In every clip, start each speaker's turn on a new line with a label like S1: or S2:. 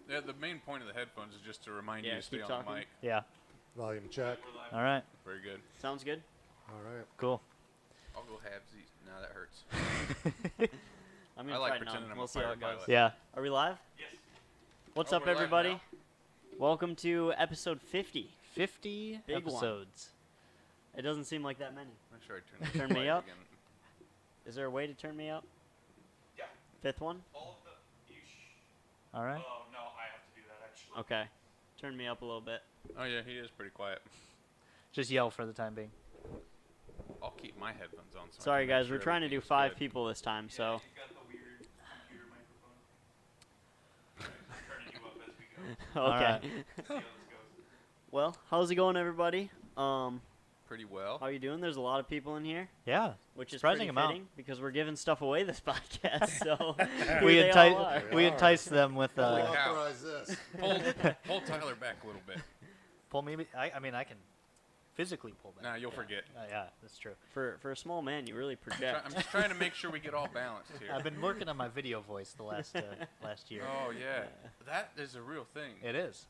S1: Yeah, the main point of the headphones is just to remind you to stay on the mic.
S2: Yeah.
S3: Volume check.
S2: All right.
S1: Very good.
S4: Sounds good.
S3: All right.
S2: Cool.
S1: I'll go halvesies. Now that hurts.
S4: I
S1: like
S4: try
S1: pretending
S4: none.
S1: I'm
S4: We'll
S1: a
S4: see how it goes.
S1: pilot.
S2: Yeah.
S4: Are we live?
S1: Yes.
S4: What's
S1: Oh,
S4: up,
S1: we're live
S4: everybody?
S1: now?
S4: Welcome to episode 50.
S2: 50
S4: Big one.
S2: episodes.
S4: It doesn't seem like that many.
S1: Make sure I turn,
S4: Turn
S1: this
S4: me
S1: light
S4: up?
S1: Again.
S4: Is there a way to turn me up?
S5: Yeah.
S4: Fifth one?
S5: All of the.
S2: All right.
S5: Oh no, I have to do that actually.
S4: Okay. Turn me up a little bit.
S1: Oh yeah, he is pretty quiet.
S2: Just yell for the time being.
S1: I'll keep my headphones on. So I
S4: Sorry,
S1: can make
S4: guys.
S1: sure
S4: We're trying to do
S1: everything's
S4: 5
S1: good.
S4: people this time, so.
S5: You've got the weird computer microphone. I'm turning you up as we go.
S4: Okay.
S2: Alright.
S5: See how this goes.
S4: Well, how's it going, everybody?
S1: Pretty well.
S4: How are you doing? There's a lot of people in here,
S2: Yeah.
S4: which is
S2: Surprising
S4: pretty
S2: amount.
S4: fitting because we're giving stuff away this podcast. So
S2: We,
S4: here they all are.
S2: we enticed them with
S1: Holy
S3: We'll
S1: cow.
S3: authorize this.
S1: Pull Tyler back a little bit.
S2: pull me. I mean, I can physically pull back.
S1: Nah, you'll forget.
S2: Yeah, that's true.
S4: For a small man, you really project.
S1: I'm just trying to make sure we get all balanced here.
S2: I've been working on my video voice the last year.
S1: Oh yeah, that is a real thing.
S2: It is.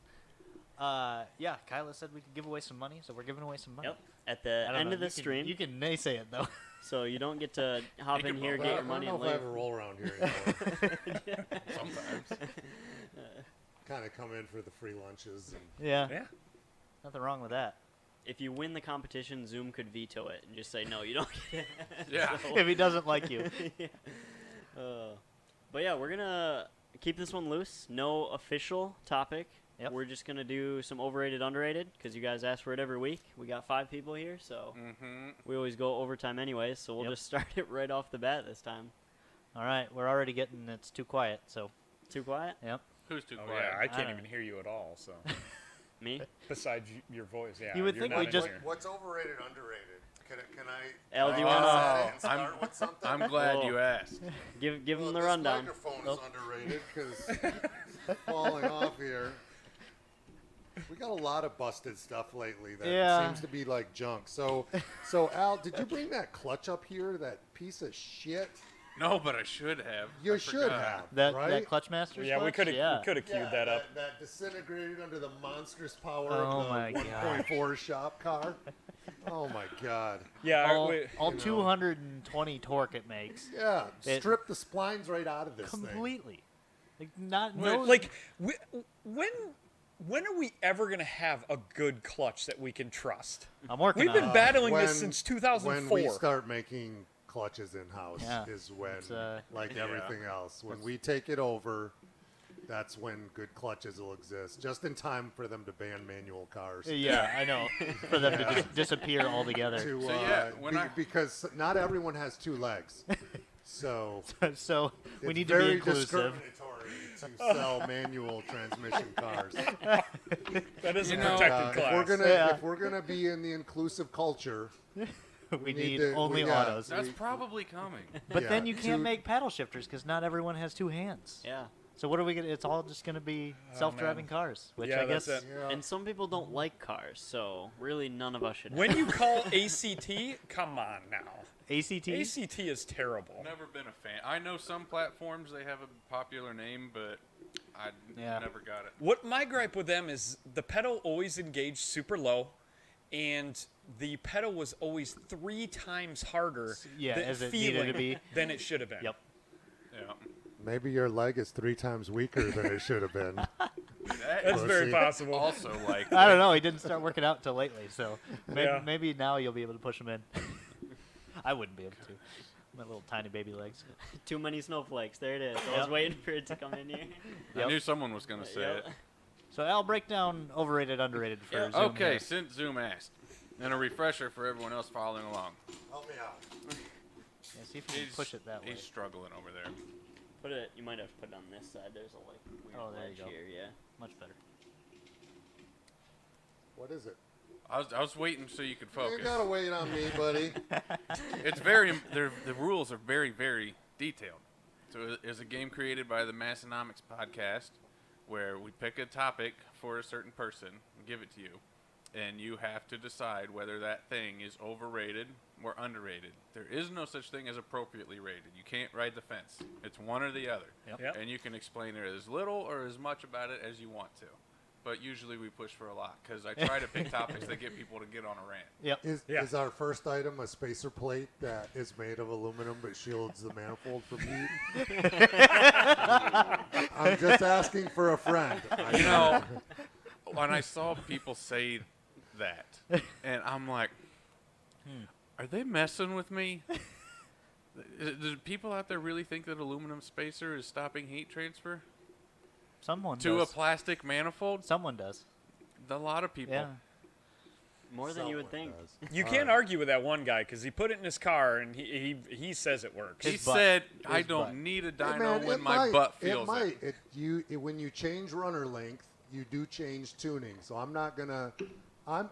S2: Yeah, Kyla said we could give away some money, so we're giving away some money.
S4: Yep. At the
S2: I don't
S4: end
S2: know,
S4: of the
S2: you can-
S4: stream,
S2: you can naysay it though.
S4: so you don't get to hop in here,
S3: Well,
S4: get
S3: I
S4: your
S3: don't
S4: money,
S3: know
S4: and
S3: if I
S4: leave.
S3: ever roll around here anymore.
S1: Sometimes.
S3: kind of come in for the free lunches. And
S2: Yeah.
S6: Yeah.
S2: Nothing wrong with that.
S4: If you win the competition, Zoom could veto it and just say, no, you don't get it.
S1: Yeah.
S2: If he doesn't like you.
S4: Yeah. But yeah, we're going to keep this one loose. No official topic.
S2: Yep.
S4: We're just going to do some overrated, underrated, because you guys ask for it every week. We got 5 people here, so we always go overtime anyways, so we'll
S2: Yep.
S4: just start it right off the bat this time.
S2: All right. We're already getting it's too quiet, so.
S4: Too quiet?
S2: Yep.
S1: Who's too
S6: Oh,
S1: quiet?
S6: yeah, I can't
S2: don't
S6: even hear you at all. So
S4: Me?
S6: besides your voice, yeah.
S2: You would
S6: you're
S2: think
S6: not
S2: we
S6: in
S2: just-
S6: here.
S3: what's overrated, underrated? Can I?
S4: Al, do you
S3: guess
S4: wanna-
S3: at it and
S1: I'm-
S3: start with something?
S1: I'm glad
S4: Oh.
S1: you asked.
S4: Give them the
S3: this
S4: rundown.
S3: microphone
S2: Oh.
S3: is underrated because falling off here. We got a lot of busted stuff lately that
S2: Yeah.
S3: seems to be like junk. So Al, did you bring that clutch up here? That piece of shit.
S1: No, but I should have.
S3: You
S1: I
S3: should
S1: forgot.
S3: have.
S2: That
S3: right?
S2: Clutch Masters
S6: Yeah, we
S2: clutch?
S6: could have
S2: Yeah.
S6: queued that up.
S3: That disintegrated under the monstrous power
S2: Oh
S3: of
S2: my
S3: the
S2: God.
S3: 1.4 shop car. Oh my god.
S6: Yeah,
S2: All,
S6: we,
S2: all
S3: you know.
S2: 220 torque it makes.
S3: Yeah,
S2: It-
S3: strip the splines right out of this thing.
S2: Completely. Like, not
S1: Wait,
S2: no.
S6: like when are we ever gonna have a good clutch that we can trust?
S2: I'm working
S6: We've
S2: on
S6: been
S2: it.
S6: battling
S3: When-
S6: this since 2004.
S3: When we start making clutches in house
S2: Yeah.
S3: is when,
S2: It's,
S3: like
S1: Yeah.
S3: everything else, when we take it over, that's when good clutches will exist. Just in time for them to ban manual cars.
S2: Yeah, I know. For them to just disappear altogether.
S3: To,
S1: So, yeah, when I-
S3: because not everyone has 2 legs, so
S2: So we
S3: it's
S2: need to be
S3: very
S2: inclusive.
S3: discriminatory to sell manual transmission cars.
S6: That is a
S1: You know,
S6: protected class.
S3: If we're gonna be in the inclusive culture,
S2: We
S3: need
S2: need
S3: to-
S2: only
S3: yeah.
S2: autos.
S1: That's probably coming.
S2: But
S3: yeah,
S2: then you can't
S3: to-
S2: make paddle shifters because not everyone has 2 hands.
S4: Yeah.
S2: So what are we gonna? It's all just gonna be self-driving cars, which
S6: Yeah,
S2: I guess.
S6: that's it.
S3: yeah.
S4: And some people don't like cars, so really none of us should
S6: When
S4: have.
S6: you call ACT, come on now.
S2: ACT.
S6: ACT is terrible.
S1: Never been a fan. I know some platforms they have a popular name, but I
S2: Yeah.
S1: never got it.
S6: What my gripe with them is the pedal always engaged super low, and the pedal was always 3 times harder
S2: Yeah,
S6: than
S2: as it needed
S6: feeling
S2: to be.
S6: than it should have been.
S2: Yep.
S1: Yeah.
S3: Maybe your leg is 3 times weaker than it should have been.
S1: That
S6: That's
S1: is
S6: very
S3: Pussy.
S6: possible.
S1: also like
S2: I don't know. He didn't start working out until lately, so maybe,
S6: Yeah.
S2: maybe now you'll be able to push him in. I wouldn't be able to. My little tiny baby legs.
S4: Too many snowflakes. There it is. I was
S2: Yep.
S4: waiting for it to come in here.
S1: I knew someone was going to say
S4: Yep.
S1: it.
S2: So Al, break down overrated, underrated for
S4: Yeah.
S2: Zoom
S1: Okay,
S2: here.
S1: since Zoom asked, and a refresher for everyone else following along.
S3: Help me out.
S2: Yeah, see if you can push it that way.
S1: He's struggling over there.
S4: Put it. You might have to put it on this side. There's a like weird
S2: Oh, there you
S4: ledge
S2: go.
S4: here. Yeah.
S2: Much better.
S3: What is it?
S1: I was waiting so you could
S3: You
S1: focus.
S3: gotta wait on me, buddy.
S1: It's very the rules are very, very detailed. So it's a game created by the Massonomics podcast where we pick a topic for a certain person and give it to you, and you have to decide whether that thing is overrated or underrated. There is no such thing as appropriately rated. You can't ride the fence. It's one or the other.
S6: Yep.
S1: And you can explain it as little or as much about it as you want to. But usually we push for a lot because I try to pick topics that get people to get on a rant.
S2: Yep.
S6: Yeah.
S3: Is our first item a spacer plate that is made of aluminum but shields the manifold from heat? I'm just asking for a friend.
S1: You know, when I saw people say that, and I'm like, are they messing with me? Do people out there really think that aluminum spacer is stopping heat transfer
S2: Someone
S1: to
S2: does.
S1: a plastic manifold?
S2: Someone does.
S1: A lot of people.
S2: Yeah.
S4: More than you would think.
S3: Someone does.
S6: You can't argue with that one guy because he put it in his car and he says it works.
S1: He
S2: His butt.
S1: said, I
S2: His
S1: don't
S2: butt.
S1: need a
S3: Hey,
S1: dyno
S3: man,
S1: when
S3: it
S1: my
S3: might,
S1: butt feels
S3: it. When you change runner length, you do change tuning. So I'm not gonna.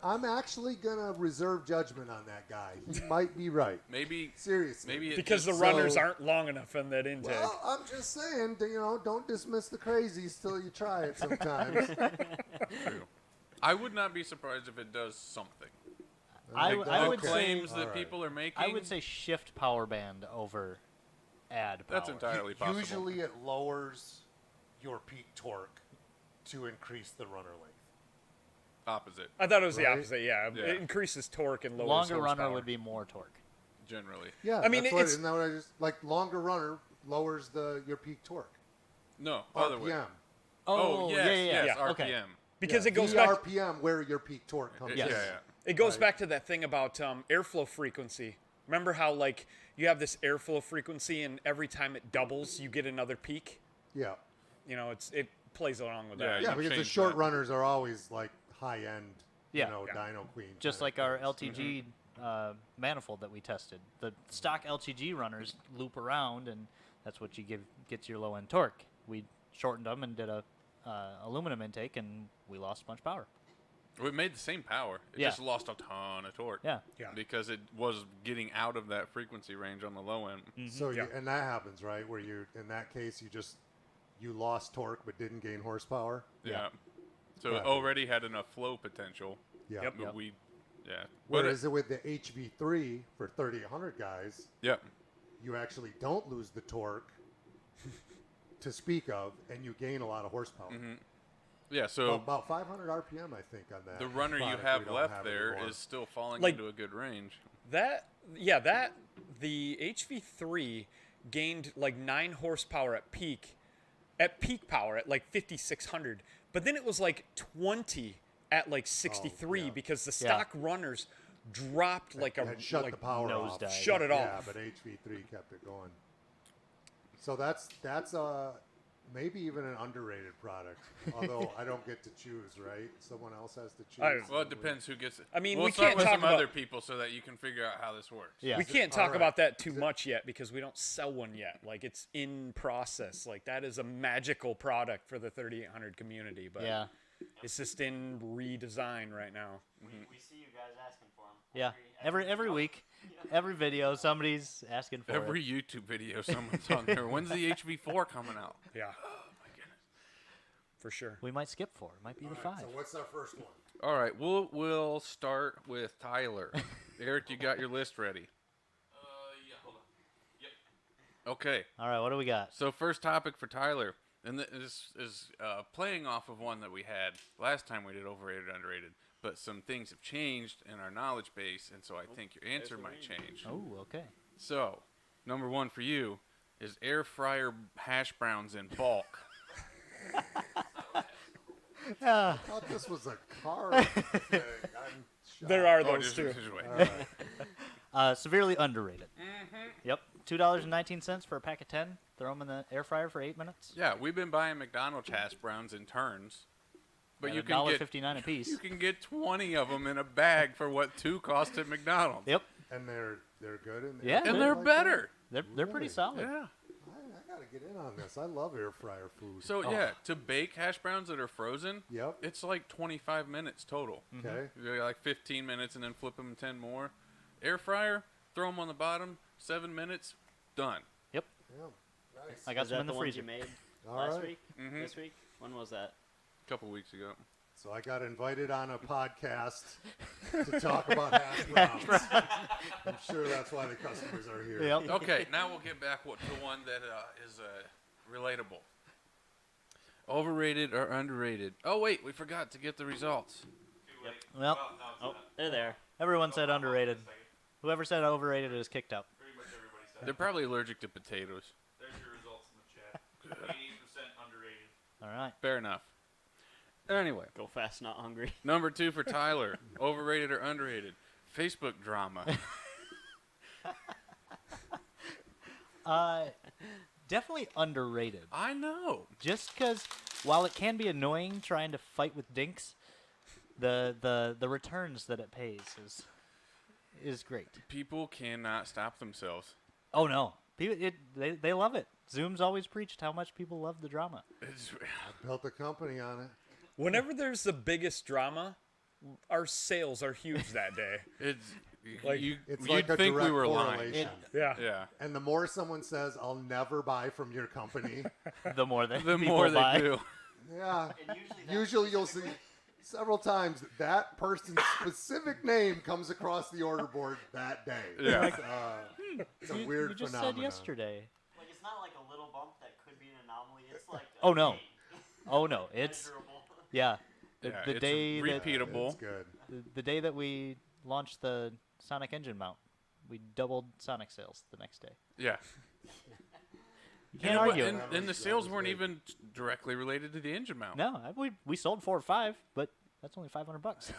S3: I'm actually gonna reserve judgment on that guy. He might be right.
S1: Maybe,
S3: Seriously.
S1: maybe it
S6: Because the
S1: just-
S6: runners aren't long enough in that intake.
S3: Well, I'm just saying, don't dismiss the crazies till you try it sometimes.
S1: True. I would not be surprised if it does something.
S2: I
S1: Like
S2: w- I
S1: the
S2: would say-
S1: claims that
S3: Alright.
S1: people are making.
S2: I would say shift power band over add power.
S1: That's entirely possible.
S3: Usually it lowers your peak torque to increase the runner length.
S1: opposite,
S6: I thought it was the
S3: Right?
S6: opposite. Yeah,
S1: Yeah.
S6: it increases torque and lowers
S2: Longer runner
S6: horsepower.
S2: would be more torque.
S1: generally.
S3: Yeah,
S6: I mean,
S3: that's what,
S6: it's-
S3: isn't that what I just like? Longer runner lowers your peak torque.
S1: No, other way.
S3: RPM.
S2: Oh,
S1: yes,
S2: Okay.
S1: RPM.
S6: Because
S3: Yeah,
S6: it goes back.
S3: RPM, where your peak torque comes
S2: Yes.
S3: in.
S1: Yeah.
S6: It goes
S3: Right.
S6: back to that thing about airflow frequency. Remember how like you have this airflow frequency, and every time it doubles, you get another peak.
S3: Yeah.
S6: You know, it plays along with
S1: Yeah,
S6: that.
S3: Yeah,
S1: You
S3: because the
S1: change
S3: short
S1: that.
S3: runners are always like high end,
S2: Yeah.
S3: dyno queen.
S2: Just
S3: kind
S2: like
S3: of
S2: our
S3: cars.
S2: LTG manifold that we tested. The stock LTG runners loop around, and that's what gets your low end torque. We shortened them and did a aluminum intake, and we lost a bunch of power.
S1: We made the same power. It
S2: Yeah.
S1: just lost a ton of torque.
S2: Yeah.
S6: Yeah.
S1: Because it was getting out of that frequency range on the low end.
S3: So
S6: Yeah.
S3: and that happens, right? Where you in that case you lost torque but didn't gain horsepower.
S1: Yeah. So it
S3: Copy.
S1: already had enough flow potential.
S3: Yeah.
S6: Yep.
S1: But we, yeah.
S3: Whereas with the HV3 for 3800 guys,
S1: Yep.
S3: you actually don't lose the torque to speak of, and you gain a lot of horsepower.
S1: Yeah. So
S3: About 500 RPM, I think, on that.
S1: the runner you
S3: product
S1: have
S3: we don't
S1: left
S3: have
S1: there
S3: anymore.
S1: is still falling
S6: Like-
S1: into a good range.
S6: The HV3 gained like 9 horsepower at peak power at like 5600, but then it was like 20 at like 63
S3: yeah.
S6: because the stock runners dropped like
S3: It had shut
S6: like
S3: the power off.
S2: nosedive.
S6: Shut it
S3: Yeah,
S6: off.
S3: but HV3 kept it going. So that's maybe even an underrated product. Although I don't get to choose, right? Someone else has to choose.
S1: Well, it depends who gets it.
S6: I mean,
S1: we'll
S6: we
S1: start
S6: can't
S1: with
S6: talk
S1: some
S6: about-
S1: other people so that you can figure out how this works.
S2: Yeah.
S6: We can't
S3: All
S6: talk
S3: right.
S6: about that too much yet because we don't sell one yet. Like it's in process. Like that is a magical product for the 3800 community, but
S2: Yeah.
S6: it's just in redesign right now.
S4: We see you guys asking for them.
S2: Yeah. Every week, every video, somebody's asking for
S1: Every
S2: it.
S1: YouTube video someone's on there. When's the HV4 coming out?
S6: Yeah. For sure.
S2: We might skip 4. It might be the 5.
S3: So what's our first one?
S1: All right, we'll start with Tyler. Eric, you got your list ready?
S5: Yeah, hold on. Yep.
S1: Okay.
S2: All right, what do we got?
S1: So first topic for Tyler, and this is playing off of one that we had last time we did overrated, underrated. But some things have changed in our knowledge base, and so I think your answer might change.
S2: Oh, okay.
S1: So, number 1 for you is air fryer hash browns in bulk.
S3: I thought this was a car thing. I'm shocked.
S6: There are
S1: Oh,
S6: those
S1: just
S6: too.
S1: wait.
S3: All right.
S2: Severely underrated. Yep. $2.19 for a pack of 10. Throw them in the air fryer for 8 minutes.
S1: Yeah, we've been buying McDonald's hash browns in turns, but
S2: At
S1: you can get
S2: $1.59 a piece.
S1: you can get 20 of them in a bag for what 2 cost at McDonald's.
S2: Yep.
S3: And they're good in
S2: Yeah,
S1: And
S2: man.
S1: they're
S3: like
S1: better.
S2: They're pretty
S3: Really?
S2: solid.
S1: Yeah.
S3: I gotta get in on this. I love air fryer food.
S1: So yeah, to bake hash browns that are frozen,
S3: Yep.
S1: it's like 25 minutes total.
S3: Okay.
S1: You're like 15 minutes and then flip them 10 more. Air fryer, throw them on the bottom, 7 minutes, done.
S2: Yep.
S3: Yeah. Nice.
S2: I got
S4: Was
S2: some
S4: that
S2: in the
S4: ones
S2: freezer.
S4: you made
S3: All
S4: last
S3: right.
S4: week? This week? When was that?
S1: A couple weeks ago.
S3: So I got invited on a podcast to talk about hash browns. I'm sure that's why the customers are here.
S2: Yep.
S1: Okay, now we'll get back to one that is relatable. Overrated or underrated? Oh wait, we forgot to get the results.
S5: Too late.
S2: Well,
S5: No, it's
S4: Oh,
S5: not.
S4: they're there.
S2: everyone said
S5: Hold on
S2: underrated.
S5: a second.
S2: Whoever said overrated is kicked out.
S5: Pretty much everybody said
S1: They're
S5: it.
S1: probably allergic to potatoes.
S5: There's your results in the chat. 80% underrated.
S2: All right.
S1: Fair enough. Anyway,
S4: Go fast, not hungry.
S1: number 2 for Tyler. Overrated or underrated? Facebook drama.
S2: Definitely underrated.
S1: I know.
S2: Just because while it can be annoying trying to fight with dinks, the returns that it pays is great.
S1: People cannot stop themselves.
S2: Oh no, they love it. Zoom's always preached how much people love the drama.
S1: It's,
S3: Built a company on it.
S6: Whenever there's the biggest drama, our sales are huge that day.
S1: it's
S6: Like,
S3: It's
S1: you'd
S3: like a
S1: think we
S3: direct
S1: were lying.
S3: correlation.
S6: Yeah.
S1: Yeah.
S3: And the more someone says, "I'll never buy from your company,"
S2: The more that
S1: The
S2: people
S1: more they
S2: buy.
S1: do.
S3: yeah.
S4: And
S3: Usually you'll see several times that person's specific name comes across the order board that day.
S1: Yeah.
S3: It's a
S2: You,
S3: weird
S2: you just
S3: phenomenon.
S2: said yesterday.
S4: Like, it's not like a little bump that could be an anomaly. It's like
S2: Oh no, oh no, it's
S4: measurable.
S2: yeah. The,
S1: Yeah,
S2: the
S1: it's
S2: day that
S1: repeatable.
S3: It's good.
S2: the day that we launched the Sonic engine mount, we doubled Sonic sales the next day.
S1: Yeah.
S2: Can't argue.
S1: And the sales weren't even directly related to the engine mount.
S2: No, we sold 4 or 5, but that's only $500.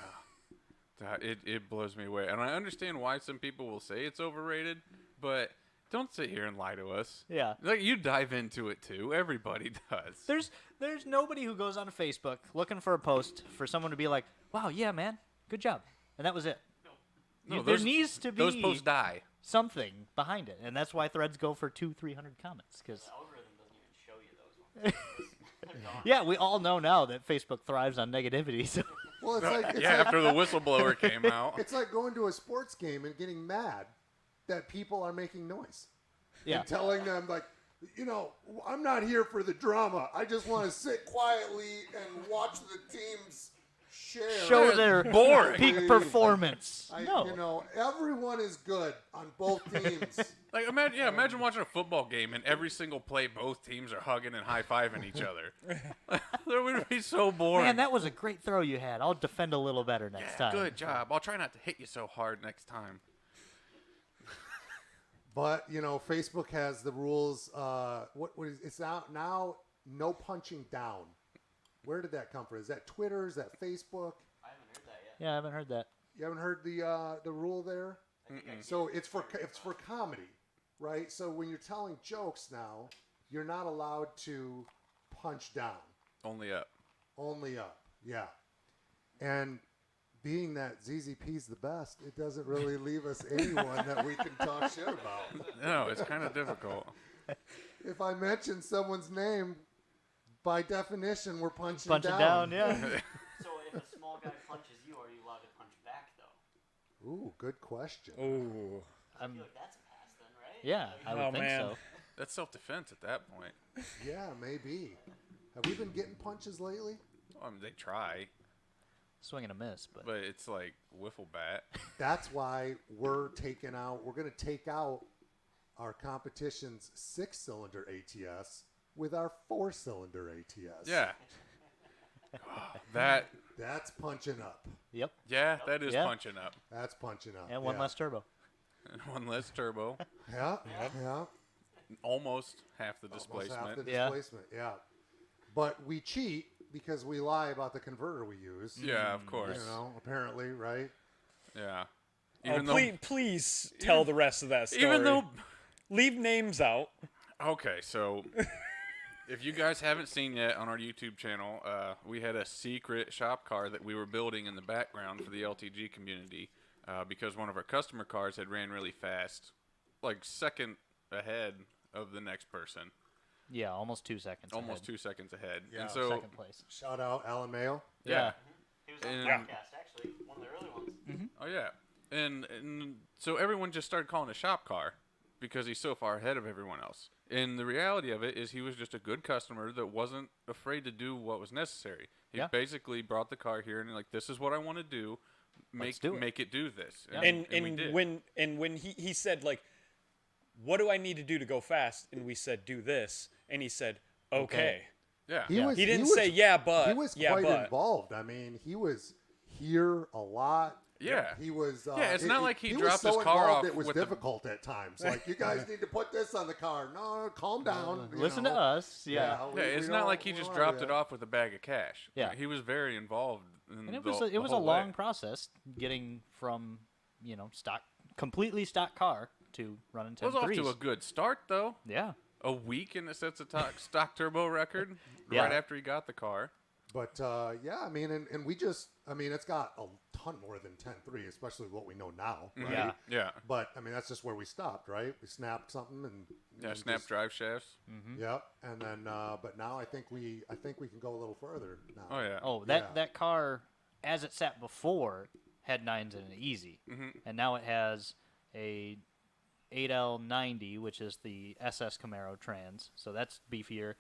S1: It blows me away. And I understand why some people will say it's overrated, but don't sit here and lie to us.
S2: Yeah.
S1: Like, you dive into it, too. Everybody does.
S2: There's nobody who goes on Facebook looking for a post for someone to be like, wow, yeah, man, good job. And that was it.
S1: No,
S2: there needs to be
S1: those posts die.
S2: something behind it. And that's why threads go for 200-300 comments. Cause
S4: The algorithm doesn't even show you those ones. They're gone.
S2: yeah, we all know now that Facebook thrives on negativity. So
S3: Well, it's
S1: Yeah,
S3: like
S1: after the whistleblower came out.
S3: it's like going to a sports game and getting mad that people are making noise.
S2: yeah.
S3: And telling them, like, I'm not here for the drama. I just want to sit quietly and watch the teams
S2: Show their
S1: boring.
S2: peak performance. No.
S3: Everyone is good on both teams.
S1: Like, imagine watching a football game and every single play both teams are hugging and high-fiving each other. That would be so boring.
S2: Man, that was a great throw you had. I'll defend a little better next time.
S1: Good job. I'll try not to hit you so hard next time.
S3: But, Facebook has the rules. It's now no punching down. Where did that come from? Is that Twitter? Is that Facebook?
S4: I haven't heard that yet.
S2: Yeah, I haven't heard that.
S3: You haven't heard the rule there? So it's for comedy, right? So when you're telling jokes now, you're not allowed to punch down.
S1: Only up.
S3: Only up, yeah. And being that ZZP's the best, it doesn't really leave us anyone that we can talk shit about.
S1: No, it's kind of difficult.
S3: If I mention someone's name, by definition, we're punching
S2: down, yeah.
S4: So if a small guy punches you, are you allowed to punch back, though?
S3: Ooh, good question.
S6: Ooh.
S4: I feel like that's a pass then, right?
S2: Yeah, I would think
S6: man.
S2: so.
S1: That's self-defense at that point.
S3: Yeah, maybe. Have we been getting punches lately?
S1: I mean, they try,
S2: Swing and a miss, but
S1: but it's like wiffle bat.
S3: That's why we're going to take out our competition's 6-cylinder ATS with our 4-cylinder ATS.
S1: Yeah.
S3: That's punching up.
S2: yep.
S1: Yeah, that is
S2: Yeah.
S1: punching up.
S3: That's punching up.
S2: And one
S3: yeah.
S2: less turbo.
S1: One less turbo.
S3: Yeah, yeah.
S1: Almost half the
S3: Almost
S1: displacement.
S3: half the
S2: Yeah.
S3: displacement, yeah. But we cheat because we lie about the converter we use.
S1: Yeah, of course.
S3: Apparently, right?
S1: Yeah.
S6: Please tell the rest of that story.
S1: Even though,
S6: Leave names out.
S1: okay, so if you guys haven't seen yet on our YouTube channel, we had a secret shop car that we were building in the background for the LTG community because one of our customer cars had ran really fast, like second ahead of the next person,
S2: Yeah, almost 2 seconds.
S1: almost
S2: ahead.
S1: 2 seconds ahead.
S3: Yeah,
S1: And so,
S2: Second place.
S3: Shout out Alan Mayo.
S1: yeah.
S4: He was on the
S1: And-
S4: podcast, actually. One of the early ones.
S1: Oh yeah, and so everyone just started calling it a shop car because he's so far ahead of everyone else. And the reality of it is he was just a good customer that wasn't afraid to do what was necessary. He
S2: Yeah.
S1: basically brought the car here and like, this is what I want to do.
S2: Let's do it.
S1: Make it do this.
S2: Yeah.
S6: And
S1: we did.
S6: when he said, like, what do I need to do to go fast? And we said, do this. And he said, okay.
S1: Yeah.
S6: He didn't say, yeah, but.
S3: He was
S6: yeah,
S3: quite
S6: but.
S3: involved. I mean, he was here a lot.
S1: Yeah.
S3: He was.
S1: Yeah, it's not like he
S3: was
S1: dropped
S3: so
S1: his car
S3: involved
S1: off
S3: It was
S1: with the-
S3: difficult at times. Like, you guys need to put this on the car. No, calm down. you
S2: Listen
S3: know.
S2: to us. Yeah.
S3: we-
S1: Yeah, it's
S3: we
S1: not
S3: don't-
S1: like he
S3: we
S1: just
S3: don't
S1: dropped
S3: do
S1: it
S3: that.
S1: off with a bag of cash.
S2: Yeah.
S1: He was very involved. In
S2: And it
S1: the,
S2: was
S1: the
S2: a
S1: whole
S2: long
S1: way.
S2: process getting from completely stock car to running
S1: It was
S2: 10
S1: off
S2: threes.
S1: to a good start though.
S2: Yeah.
S1: A week and it sets a stock turbo record
S2: Yeah.
S1: right after he got the car.
S3: But yeah, I mean, and we just, I mean, it's got a ton more than 10.3, especially what we know now, right?
S2: Yeah.
S1: Yeah.
S3: But I mean, that's just where we stopped, right? We snapped something and
S1: Yeah,
S3: and
S1: snap
S3: just-
S1: drive shafts.
S3: Yep, and then but now I think we can go a little further now.
S1: Oh yeah.
S2: Oh,
S3: Yeah.
S2: that car, as it sat before, had 9s in it easy. And now it has a 8L90, which is the SS Camaro trans. So that's beefier,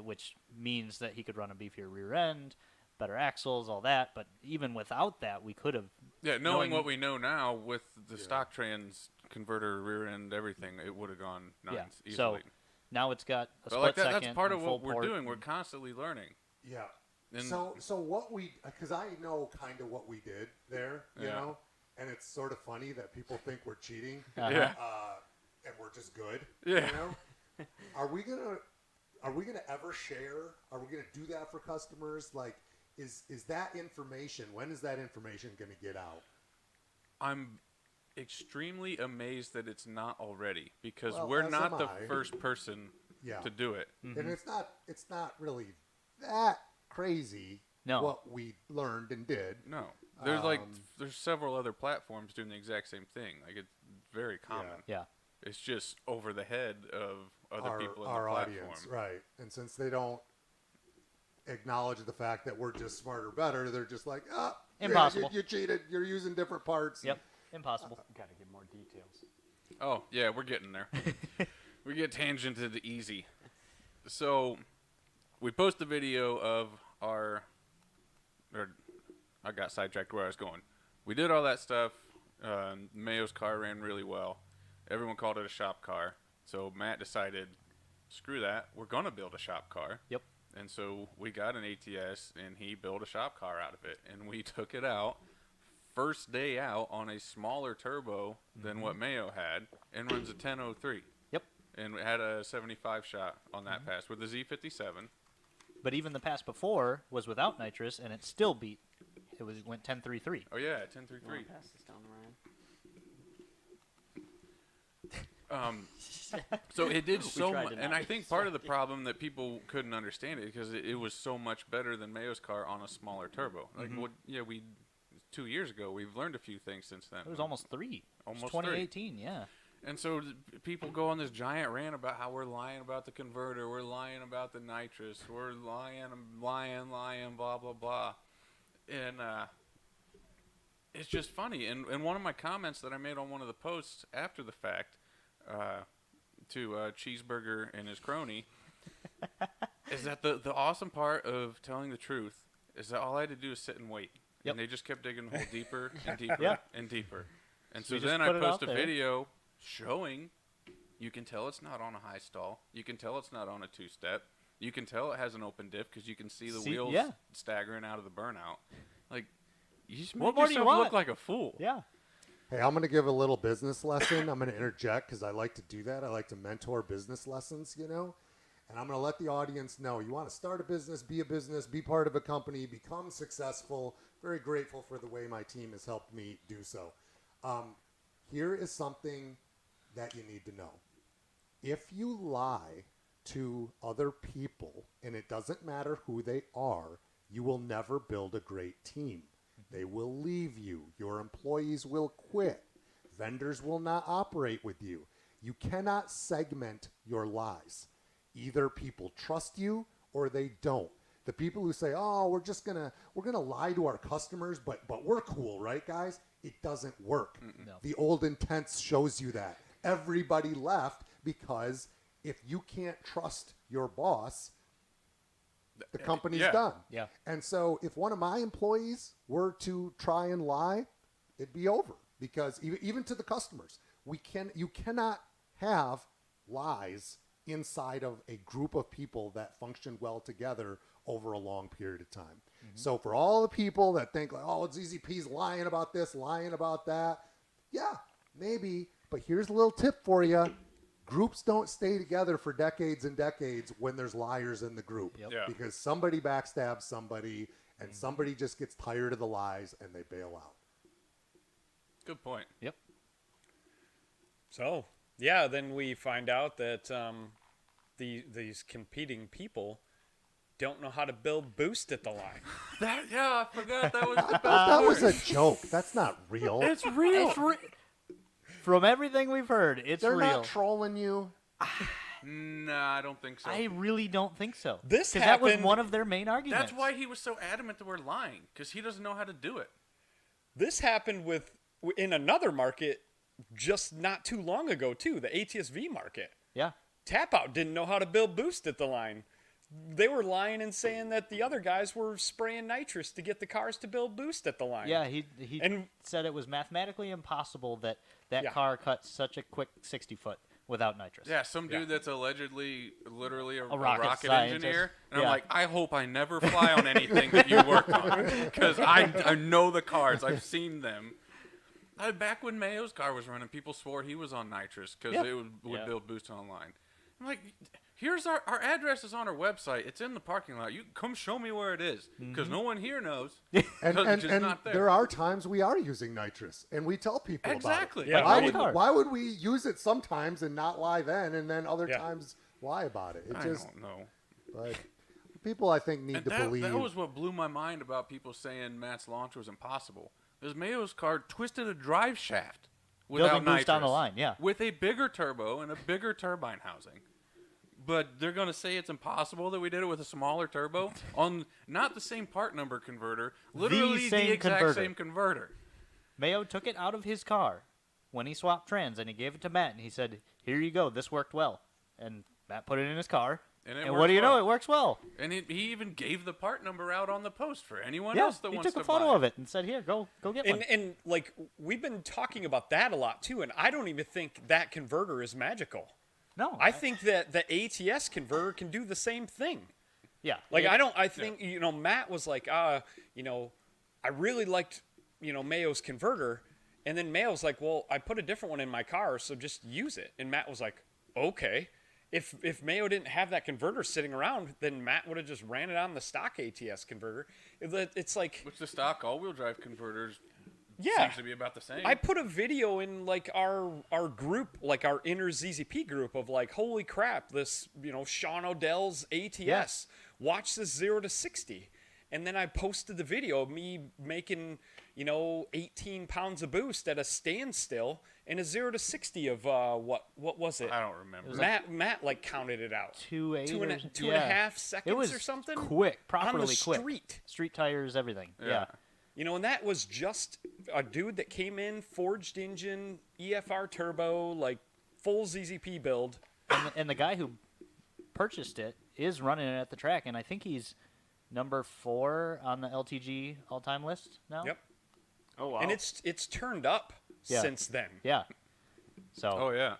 S2: which means that he could run a beefier rear end, better axles, all that. But even without that, we could have.
S1: Yeah, knowing what we know now with the stock trans converter, rear end, everything, it would have gone nines
S2: Yeah. So
S1: easily.
S2: now it's got a
S1: But
S2: split
S1: like that,
S2: second.
S1: that's part
S2: and
S1: of
S2: full
S1: what we're
S2: port.
S1: doing. We're constantly learning.
S3: Yeah.
S1: And-
S3: So what we, because I know kind of what we did there, you
S1: Yeah.
S3: know, and it's sort of funny that people think we're cheating,
S2: Uh-huh.
S1: Yeah.
S3: and we're just good.
S1: Yeah.
S3: You know, Are we gonna ever share? Are we gonna do that for customers? Like, is that information? When is that information gonna get out?
S1: I'm extremely amazed that it's not already, because
S3: Well,
S1: we're
S3: as
S1: not
S3: am
S1: the
S3: I.
S1: first person
S3: Yeah.
S1: to do it.
S3: And it's not really that crazy.
S2: No.
S3: What we learned and did.
S1: No, there's
S3: Um,
S1: there's several other platforms doing the exact same thing. Like, it's very common.
S2: Yeah.
S1: It's just over the head of other people in
S3: our
S1: the platform.
S3: audience, right? And since they don't acknowledge the fact that we're just smarter, better, they're just like,
S2: Impossible.
S3: You cheated. You're using different parts.
S2: Yep. Impossible.
S6: Got to get more details.
S1: Oh yeah, we're getting there. We get tangented easy. So we post a video of I got sidetracked where I was going. We did all that stuff. Mayo's car ran really well. Everyone called it a shop car. So Matt decided, screw that. We're going to build a shop car.
S2: Yep.
S1: And so we got an ATS, and he built a shop car out of it. And we took it out, first day out, on a smaller turbo than what Mayo had, and runs a 1003.
S2: Yep.
S1: And it had a 75 shot on that pass with the Z57.
S2: But even the pass before was without nitrous, and it still beat. Went 10.33.
S1: Oh, yeah,
S4: You
S1: 1033.
S4: wanna pass this down to Ryan?
S1: So it did
S4: We
S1: so
S4: tried
S1: much,
S4: to
S1: and
S4: not
S1: I think part of the problem that people couldn't understand it because it was so much better than Mayo's car on a smaller turbo. Like, we 2 years ago, we've learned a few things since then.
S2: It was almost 3. It was
S1: Almost
S2: 2018, yeah.
S1: And so people go on this giant rant about how we're lying about the converter, we're lying about the nitrous, we're lying, blah, blah, blah. And it's just funny. And one of my comments that I made on one of the posts after the fact to Cheeseburger and his crony is that the awesome part of telling the truth is that all I had to do is sit and wait.
S2: Yep.
S1: And they just kept digging the hole deeper and deeper
S2: Yeah.
S1: and deeper. And
S2: So
S1: so
S2: you just
S1: then I
S2: put it
S1: post
S2: out
S1: a
S2: there.
S1: video showing you can tell it's not on a high stall. You can tell it's not on a two-step. You can tell it has an open diff because you can see the wheels
S2: yeah.
S1: staggering out of the burnout. Like, you just
S2: What
S1: make
S2: more do you
S1: yourself look
S2: want?
S1: like a fool.
S2: Yeah.
S3: Hey, I'm going to give a little business lesson. I'm going to interject because I like to do that. I like to mentor business lessons, And I'm going to let the audience know you want to start a business, be part of a company, become successful. Very grateful for the way my team has helped me do so. Here is something that you need to know. If you lie to other people, and it doesn't matter who they are, you will never build a great team. They will leave you. Your employees will quit. Vendors will not operate with you. You cannot segment your lies. Either people trust you or they don't. The people who say, "Oh, we're gonna lie to our customers, but we're cool, right, guys?" It doesn't work.
S2: No.
S3: The old Intents shows you that. Everybody left because if you can't trust your boss, the company's
S1: yeah.
S3: done.
S2: Yeah.
S3: And so if one of my employees were to try and lie, it'd be over because even to the customers, you cannot have lies inside of a group of people that function well together over a long period of time. So for all the people that think like, "Oh, ZZP's lying about this, lying about that," yeah, maybe. But here's a little tip for you. Groups don't stay together for decades and decades when there's liars in the group.
S2: Yep.
S1: Yeah.
S3: Because somebody backstabs somebody and somebody just gets tired of the lies and they bail out.
S1: Good point.
S2: Yep.
S6: So, yeah, then we find out that these competing people don't know how to build boost at the line.
S1: I forgot that was the best
S3: That was
S1: part.
S3: a joke. That's not real.
S1: It's real.
S2: From everything we've heard, it's
S3: They're
S2: real.
S3: not trolling you.
S1: Nah, I don't think so.
S2: I really don't think so.
S6: This
S2: Because that was
S6: happened-
S2: one of their main arguments.
S1: That's why he was so adamant that we're lying, because he doesn't know how to do it.
S6: This happened in another market just not too long ago, too, the ATSV market.
S2: Yeah.
S6: Tap Out didn't know how to build boost at the line. They were lying and saying that the other guys were spraying nitrous to get the cars to build boost at the line.
S2: Yeah, he
S6: And-
S2: said it was mathematically impossible that
S6: Yeah.
S2: car cut such a quick 60-foot without nitrous.
S1: Yeah, some dude
S6: Yeah.
S1: that's allegedly, literally a
S2: rocket
S1: rocket
S2: scientist.
S1: engineer. And
S2: Yeah.
S1: I'm like, I hope I never fly on anything that you work on, because I know the cars. I've seen them. Back when Mayo's car was running, people swore he was on nitrous because
S2: Yeah.
S1: it would
S4: Yeah.
S1: build boost online. I'm like, here's our address is on our website. It's in the parking lot. You come show me where it is, because no one here knows.
S3: And,
S1: it's just
S3: and
S1: not there.
S3: there are times we are using nitrous, and we tell people
S1: Exactly.
S3: about it.
S6: Yeah.
S3: Why would we use it sometimes and not lie then, and then other
S6: Yeah.
S3: times lie about it?
S1: I don't know.
S3: But people, I think, need
S1: And
S3: to believe.
S1: that was what blew my mind about people saying Matt's launch was impossible. Because Mayo's car twisted a drive shaft without
S2: Building boost on the
S1: nitrous,
S2: line, yeah.
S1: with a bigger turbo and a bigger turbine housing. But they're going to say it's impossible that we did it with a smaller turbo on not the same part number converter, literally the
S2: same
S1: exact
S2: converter.
S1: same converter.
S2: Mayo took it out of his car when he swapped trans, and he gave it to Matt, and he said, "Here you go. This worked well." And Matt put it in his car,
S1: And it
S2: and
S1: works
S2: what do you know?
S1: well.
S2: It works well.
S1: And he even gave the part number out on the post for anyone
S2: Yeah,
S1: else that
S2: he
S1: wants
S2: took
S1: to
S2: a photo
S1: buy
S2: of it and said, "Here, go get one."
S6: And like we've been talking about that a lot too, and I don't even think that converter is magical.
S2: No,
S6: I think that the ATS converter can do the same thing.
S2: yeah,
S6: Like I think Matt was like, I really liked Mayo's converter, and then Mayo's like, well, I put a different one in my car, so just use it. And Matt was like, okay. If Mayo didn't have that converter sitting around, then Matt would have just ran it on the stock ATS converter. It's like,
S1: Which the stock all-wheel drive converters
S6: yeah.
S1: seems to be about the same.
S6: I put a video in like our group, like our inner ZZP group of like, holy crap, this, Sean Odell's ATS.
S2: Yeah.
S6: Watch this 0 to 60. And then I posted the video of me making, 18 pounds of boost at a standstill and a 0 to 60 of what was it?
S1: I don't remember.
S6: Matt like counted it out.
S2: 2.8
S6: Two and
S2: or-
S6: a
S2: yeah.
S6: half seconds
S2: It was
S6: or something.
S2: quick, properly
S6: on the
S2: quick.
S6: street.
S2: Street tires, everything. Yeah.
S6: And that was just a dude that came in, forged engine, EFR turbo, like full ZZP build.
S2: And the guy who purchased it is running it at the track, and I think he's number 4 on the LTG all-time list now.
S6: Yep.
S4: Oh wow.
S6: And it's turned up
S2: Yeah.
S6: since then.
S2: Yeah. So
S1: Oh, yeah.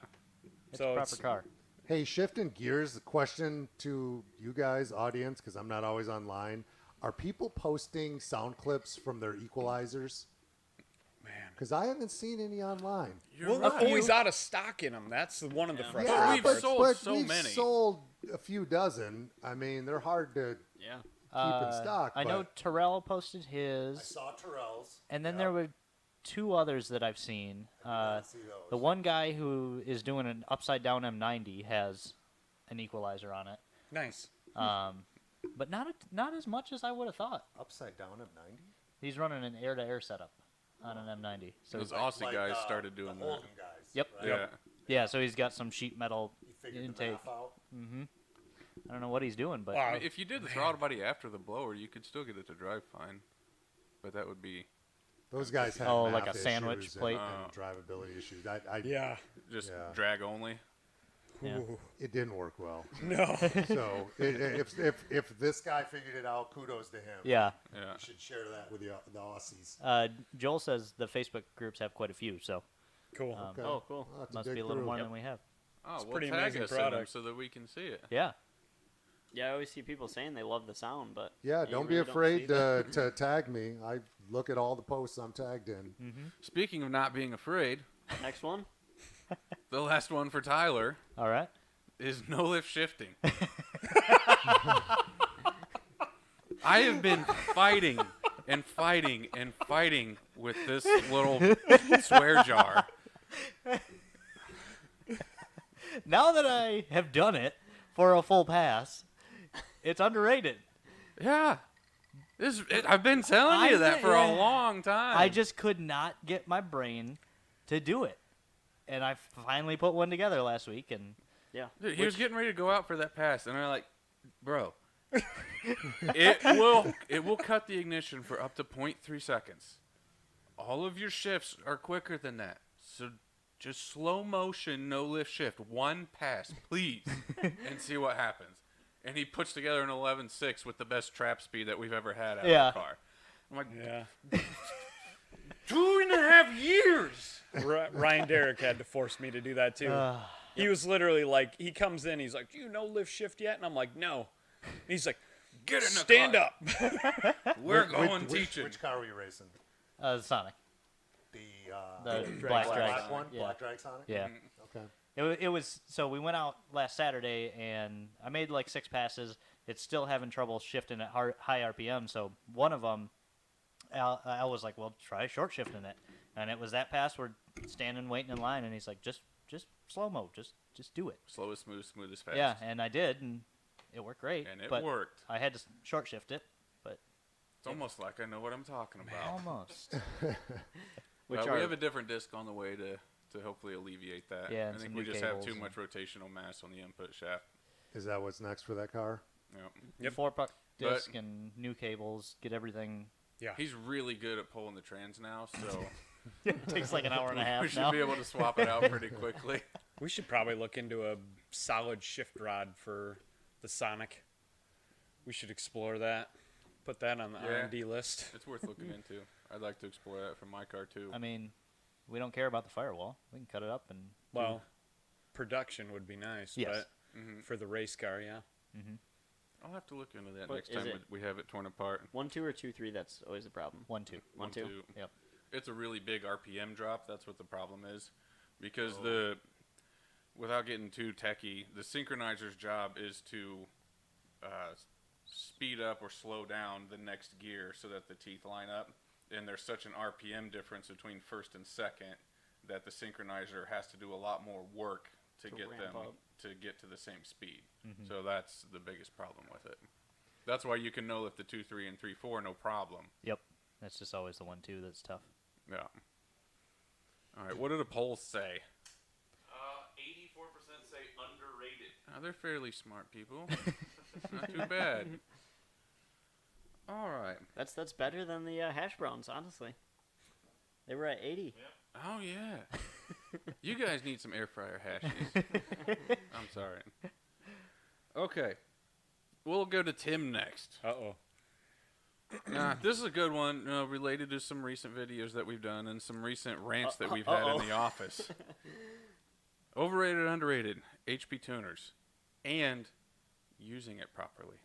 S2: it's
S6: so
S2: a proper
S6: it's-
S2: car.
S3: Hey, shifting gears, a question to you guys, audience, because I'm not always online. Are people posting sound clips from their equalizers?
S6: Man.
S3: Because I haven't seen any online.
S1: You're
S6: Well,
S1: right.
S6: they're always out of stock in them. That's one of the
S4: Yeah.
S6: frustrating
S3: Yeah,
S1: we've
S6: parts.
S1: sold so
S3: we've
S1: many.
S3: sold a few dozen. I mean, they're hard to
S4: yeah.
S3: keep in stock.
S2: I know
S3: but
S2: Terrell posted his,
S3: I saw Terrell's.
S2: and then
S3: Yeah.
S2: there were 2 others that I've seen.
S3: See those.
S2: The one guy who is doing an upside-down M90 has an equalizer on it,
S6: Nice.
S2: but not as much as I would have thought.
S3: Upside down of 90?
S2: He's running an air-to-air setup on an M90. So
S1: Those Aussie guys started doing that.
S3: Holden guys.
S2: Yep.
S3: right?
S1: Yeah.
S2: yeah, so he's got some sheet metal
S3: He figured the
S2: intake.
S3: math out.
S2: I don't know what he's doing, but
S6: Wow.
S1: I mean, if you did the throttle body after the blower, you could still get it to drive fine. But that would be
S3: Those guys had
S2: Oh, like
S3: math
S2: a sandwich
S3: issues
S2: plate?
S3: and drivability issues. I
S6: Yeah.
S1: just
S3: Yeah.
S1: drag only.
S2: yeah.
S3: It didn't work well.
S6: No.
S3: So if this guy figured it out, kudos to him.
S2: Yeah.
S1: Yeah.
S3: You should share that with the Aussies.
S2: Joel says the Facebook groups have quite a few, so
S6: Cool.
S3: Okay.
S4: Oh, cool.
S3: Well, that's
S2: must
S3: big
S2: be a little
S3: group.
S2: more than we have.
S1: Oh, we'll
S6: pretty
S1: tag
S6: amazing
S1: us in them
S6: product.
S1: so that we can see it.
S2: Yeah.
S4: Yeah, I always see people saying they love the sound, but
S3: Yeah,
S4: you
S3: don't be
S4: really don't
S3: afraid
S4: see that.
S3: to tag me. I look at all the posts I'm tagged in.
S1: Speaking of not being afraid,
S4: Next one.
S1: the last one for Tyler
S2: All right.
S1: is no lift shifting. I have been fighting and fighting and fighting with this little swear jar.
S2: Now that I have done it for a full pass, it's underrated.
S1: Yeah. I've been telling you that for a
S2: yeah.
S1: long time.
S2: I just could not get my brain to do it. And I finally put one together last week, and
S4: Yeah.
S1: Dude, he was getting ready to go out for that pass, and I'm like, bro, it will cut the ignition for up to 0.3 seconds. All of your shifts are quicker than that. So just slow motion, no lift shift. One pass, please, and see what happens. And he puts together an 11.6 with the best trap speed that we've ever had out
S2: Yeah.
S1: of the car. I'm like,
S6: Yeah.
S1: 2.5 years.
S6: Ryan Derrick had to force me to do that too. He was literally like, he comes in, he's like, "Do you know lift shift yet?" And I'm like, "No." And he's like,
S1: Get in the
S6: "Stand
S1: car.
S6: up."
S1: We're going teaching.
S3: Which car were you racing?
S2: Sonic,
S3: The
S2: the
S4: Drag
S2: Black
S4: Sonic.
S2: Drag.
S3: black one?
S2: Yeah.
S3: Black Drag Sonic?
S2: Yeah.
S3: Okay.
S2: It was so we went out last Saturday and I made like 6 passes. It's still having trouble shifting at high RPM. So one of them, Al was like, "Well, try short shifting it," and it was that pass. We're standing waiting in line, and he's like, "Just slow mo, just do it."
S1: Slow as smooth, smooth as fast.
S2: Yeah, and I did, and it worked great.
S1: And it
S2: but
S1: worked.
S2: I had to short shift it, but
S1: It's almost like I know what I'm talking about.
S2: almost.
S4: Which
S1: we
S4: are
S1: have a different disc on the way to hopefully alleviate that.
S2: Yeah,
S1: I
S2: and
S1: think
S2: some
S1: we
S2: new
S1: just have
S2: cables
S1: too
S2: and-
S1: much rotational mass on the input shaft.
S3: Is that what's next for that car?
S1: Yep.
S6: Yep.
S2: 4-puck
S1: But-
S2: disc and new cables, get everything.
S6: Yeah.
S1: He's really good at pulling the trans now, so
S2: It takes like an hour and a half
S1: we should
S2: now.
S1: be able to swap it out pretty quickly.
S6: We should probably look into a solid shift rod for the Sonic. We should explore that. Put that on the
S1: Yeah.
S6: R&D list.
S1: It's worth looking into. I'd like to explore that for my car too.
S2: I mean, we don't care about the firewall. We can cut it up and
S6: Well, production would be nice,
S2: Yes.
S6: but
S1: Mhm.
S6: for the race car, yeah.
S1: I'll have to look into that
S4: But
S1: next
S4: is
S1: time
S4: it-
S1: we have it torn apart.
S4: 1, 2, or 2, 3. That's always a problem.
S2: 1-2.
S4: 1, 2.
S2: Yep.
S1: It's a really big RPM drop. That's what the problem is, because
S6: Oh.
S1: without getting too techie, the synchronizer's job is to speed up or slow down the next gear so that the teeth line up. And there's such an RPM difference between first and second that the synchronizer has to do a lot more work to get
S4: ramp
S1: them
S4: up.
S1: to get to the same speed. So that's the biggest problem with it. That's why you can no lift the 2.3 and 3.4 no problem.
S2: Yep. That's just always the 1-2 that's tough.
S1: Yeah. All right. What do the polls say?
S5: 84% say underrated.
S1: They're fairly smart people. Not too bad. All right.
S4: That's better than the hash browns, honestly. They were at 80.
S1: Oh yeah. You guys need some air fryer hashies. I'm sorry. Okay. We'll go to Tim next.
S6: Uh-oh.
S1: This is a good one, related to some recent videos that we've done and some recent rants that we've had in the office. Overrated, underrated, HP tuners, and using it properly.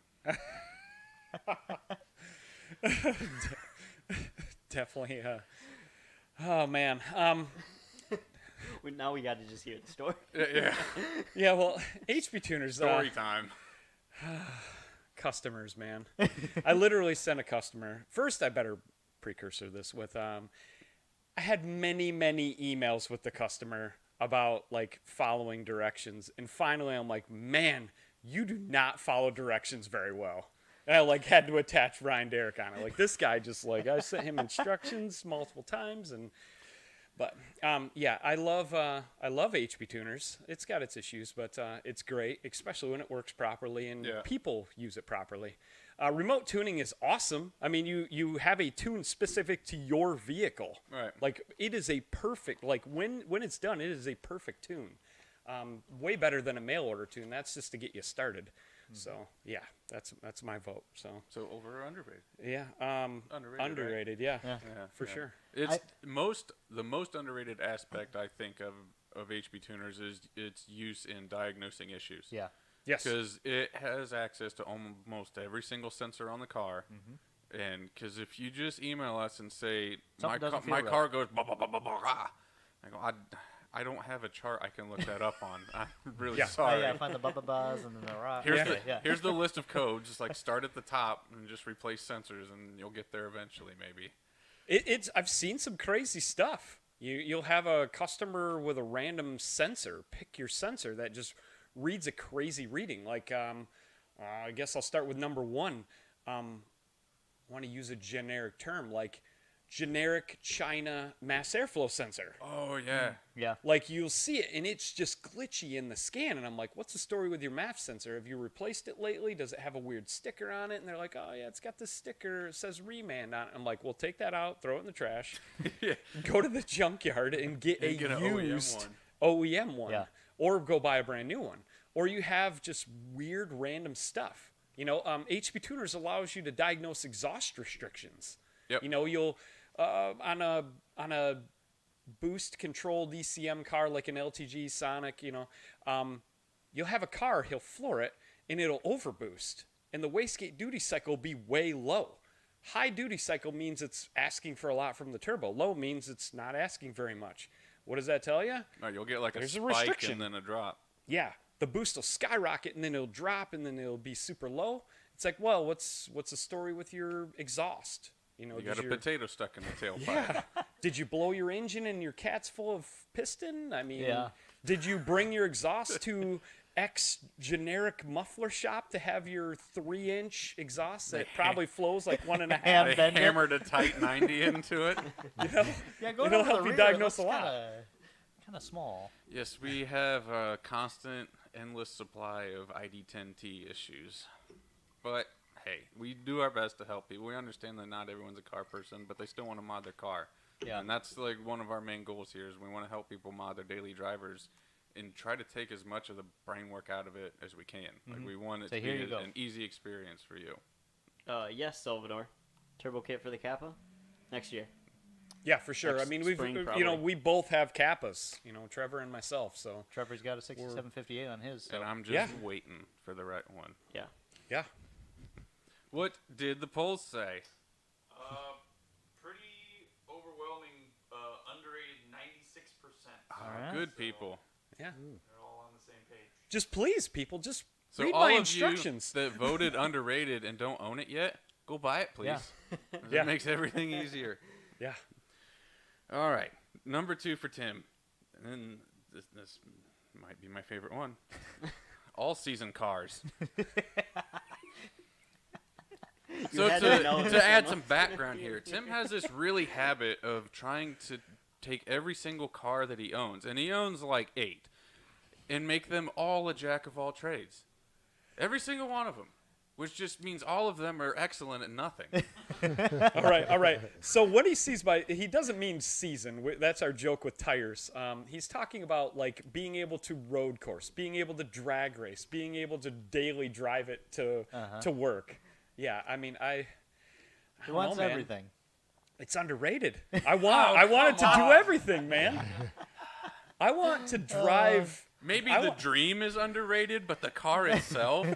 S6: Definitely. Oh, man.
S4: Now we got to just hear the story.
S1: Yeah.
S6: Yeah, well, HP tuners,
S1: Story time.
S6: customers, man. I literally sent a customer. First, I better precursor this with, I had many, many emails with the customer about, like, following directions. And finally, I'm like, man, you do not follow directions very well. And I, like, had to attach Ryan Derrick on it. Like, this guy just, like, I sent him instructions multiple times. But yeah, I love HP tuners. It's got its issues, but it's great, especially when it works properly and people use it properly. Remote tuning is awesome. I mean, you have a tune specific to your vehicle.
S1: Right.
S6: Like, it is a perfect, like, when it's done, it is a perfect tune. Way better than a mail order tune. That's just to get you started. So yeah, that's my vote. So
S1: over or underrated?
S6: yeah,
S1: Underrated,
S6: yeah,
S2: Yeah.
S6: for sure.
S1: It's the most underrated aspect I think of HP tuners is its use in diagnosing issues.
S2: Yeah.
S6: Yes.
S1: Because it has access to almost every single sensor on the car. And because if you just email us and say,
S2: Something doesn't feel
S1: my
S2: right."
S1: car goes, blah, blah, blah, blah, blah, blah," I go, I don't have a chart I can look that up on. I'm really
S6: Yeah.
S2: Oh,
S1: sorry.
S2: yeah, find the buzz and then the rock.
S1: Here's,
S6: Yeah.
S1: the,
S2: yeah.
S1: here's the list of codes. Just like start at the top and just replace sensors, and you'll get there eventually, maybe.
S6: It's I've seen some crazy stuff. You'll have a customer with a random sensor. Pick your sensor that just reads a crazy reading. Like I guess I'll start with number 1. Want to use a generic term like generic China mass airflow sensor.
S1: Oh yeah.
S2: Yeah.
S6: Like, you'll see it, and it's just glitchy in the scan. And I'm like, what's the story with your MAF sensor? Have you replaced it lately? Does it have a weird sticker on it? And they're like, oh, yeah, it's got this sticker. It says remand on it. I'm like, well, take that out, throw it in the trash.
S1: Yeah.
S6: Go to the junkyard and get
S1: And get
S6: a
S1: an OEM
S6: used
S1: one.
S6: OEM one.
S2: Yeah.
S6: Or go buy a brand new one. Or you have just weird random stuff. You know, HP Tuners allows you to diagnose exhaust restrictions.
S1: Yep.
S6: You know, you'll on a boost controlled ECM car like an LTG Sonic, you know, you'll have a car, he'll floor it, and it'll overboost. And the wastegate duty cycle will be way low. High duty cycle means it's asking for a lot from the turbo. Low means it's not asking very much. What does that tell you?
S1: No, you'll get like
S6: There's
S1: a
S6: a
S1: spike
S6: restriction.
S1: and then a drop.
S6: Yeah, the boost will skyrocket and then it'll drop and then it'll be super low. It's like, well, what's the story with your exhaust? You know,
S1: You got a potato stuck in the tailpipe.
S6: Yeah. Did you blow your engine and your cat's full of piston? I mean,
S2: Yeah.
S6: did you bring your exhaust to X generic muffler shop to have your 3-inch exhaust that probably flows like 1.5?
S2: Ham
S1: They
S2: bender.
S1: hammered a tight 90 into it.
S2: Yeah, go
S6: It'll
S2: down to
S6: help
S2: the
S6: you
S2: rear,
S6: diagnose
S2: it
S6: a
S2: looks
S6: lot.
S2: Kind of small.
S1: Yes, we have a constant, endless supply of ID10T issues. But, hey, we do our best to help people. We understand that not everyone's a car person, but they still want to mod their car.
S2: Yeah.
S1: And that's like one of our main goals here is we want to help people mod their daily drivers and try to take as much of the brain work out of it as we can. Like we want it
S2: So
S1: to
S2: here
S1: be
S2: you go.
S1: an easy experience for you.
S4: Yes, Salvador. Turbo kit for the Kappa next year.
S6: Yeah, for sure.
S4: Next
S6: I mean,
S4: spring,
S6: you know,
S4: probably.
S6: we both have Kappas, you know, Trevor and myself. So,
S2: Trevor's got a 6758 on his. So.
S1: And I'm just
S6: Yeah.
S1: waiting for the right one.
S4: Yeah.
S6: yeah.
S1: What did the polls say?
S5: Pretty overwhelming, underrated 96%.
S2: Alright.
S1: Good people.
S6: Yeah.
S5: They're all on the same page.
S6: Just please, people, just
S1: So
S6: read
S1: all
S6: my
S1: of
S6: instructions.
S1: you that voted underrated and don't own it yet, go buy it, please.
S2: Yeah.
S6: Yeah.
S1: It makes everything easier.
S6: Yeah.
S1: All right, number 2 for Tim, and then this might be my favorite one. All-season cars. So
S4: had to know
S1: to
S4: this
S1: add
S4: one.
S1: some background here, Tim has this really habit of trying to take every single car that he owns, and he owns like 8, and make them all a jack of all trades. Every single one of them, which just means all of them are excellent at nothing.
S6: All right. So what he sees he doesn't mean season. That's our joke with tires. He's talking about like being able to road course, being able to drag race, being able to daily drive it to work. Yeah, I mean, I
S2: He
S6: don't
S2: wants
S6: know, man.
S2: everything.
S6: It's underrated. I want it to do everything, man. I want to drive.
S1: Maybe
S6: I
S1: the
S6: wa-
S1: dream is underrated, but the car itself.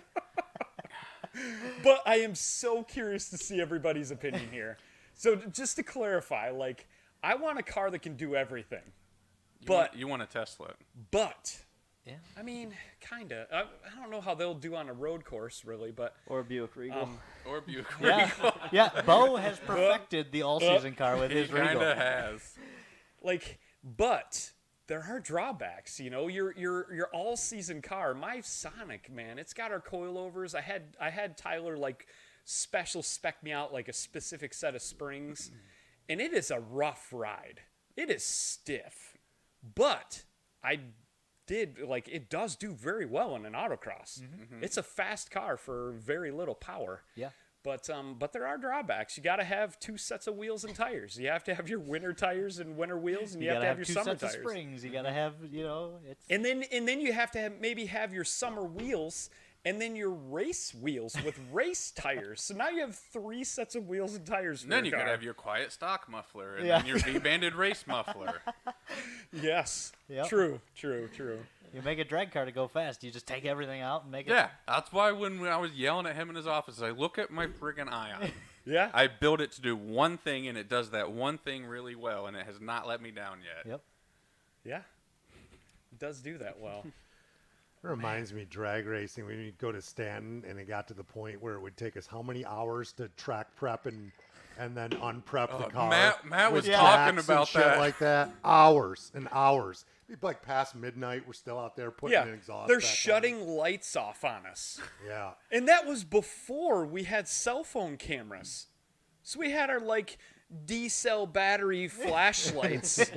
S6: But I am so curious to see everybody's opinion here. So just to clarify, like, I want a car that can do everything.
S1: You want a Tesla.
S6: But,
S2: Yeah.
S6: I mean, kind of. I don't know how they'll do on a road course, really, but
S4: Or a Buick Regal.
S1: Or Buick
S2: Yeah.
S1: Regal.
S2: Yeah. Bo has perfected the all-season car with
S1: He
S2: his
S1: kind
S2: Regal.
S1: of has.
S6: but there are drawbacks. You know, your all-season car, my Sonic, man, it's got our coilovers. I had Tyler like special spec me out like a specific set of springs, and it is a rough ride. It is stiff, but it does do very well in an autocross. It's a fast car for very little power.
S2: Yeah.
S6: But there are drawbacks. You got to have 2 sets of wheels and tires. You have to have your winter tires and winter wheels, and you, have
S2: gotta
S6: to have
S2: have
S6: your
S2: 2
S6: summer
S2: sets
S6: tires.
S2: of springs. You gotta have, it's.
S6: And then you have to maybe have your summer wheels, and then your race wheels with race tires. So now you have 3 sets of wheels and tires. For
S1: And then
S6: your
S1: you could
S6: car.
S1: have your quiet stock muffler and
S2: Yeah.
S1: then your V-banded race muffler.
S6: Yes.
S2: Yep.
S6: True.
S2: You make a drag car to go fast. You just take everything out and make it.
S1: Yeah, that's why when I was yelling at him in his office, I look at my friggin' Ion.
S6: Yeah.
S1: I built it to do one thing, and it does that one thing really well, and it has not let me down yet.
S2: Yep.
S6: Yeah. It does do that well.
S3: It reminds me drag racing when we go to Stanton, and it got to the point where it would take us how many hours to track prep and then unprep the car.
S1: Matt was
S3: with
S1: talking
S3: jacks
S1: about
S3: and shit
S1: that.
S3: like that. Hours and hours. It'd be like past midnight. We're still out there putting
S6: Yeah.
S3: an exhaust.
S6: They're
S3: back on.
S6: shutting lights off on us.
S3: Yeah.
S6: And that was before we had cell phone cameras. So we had our like D-cell battery flashlights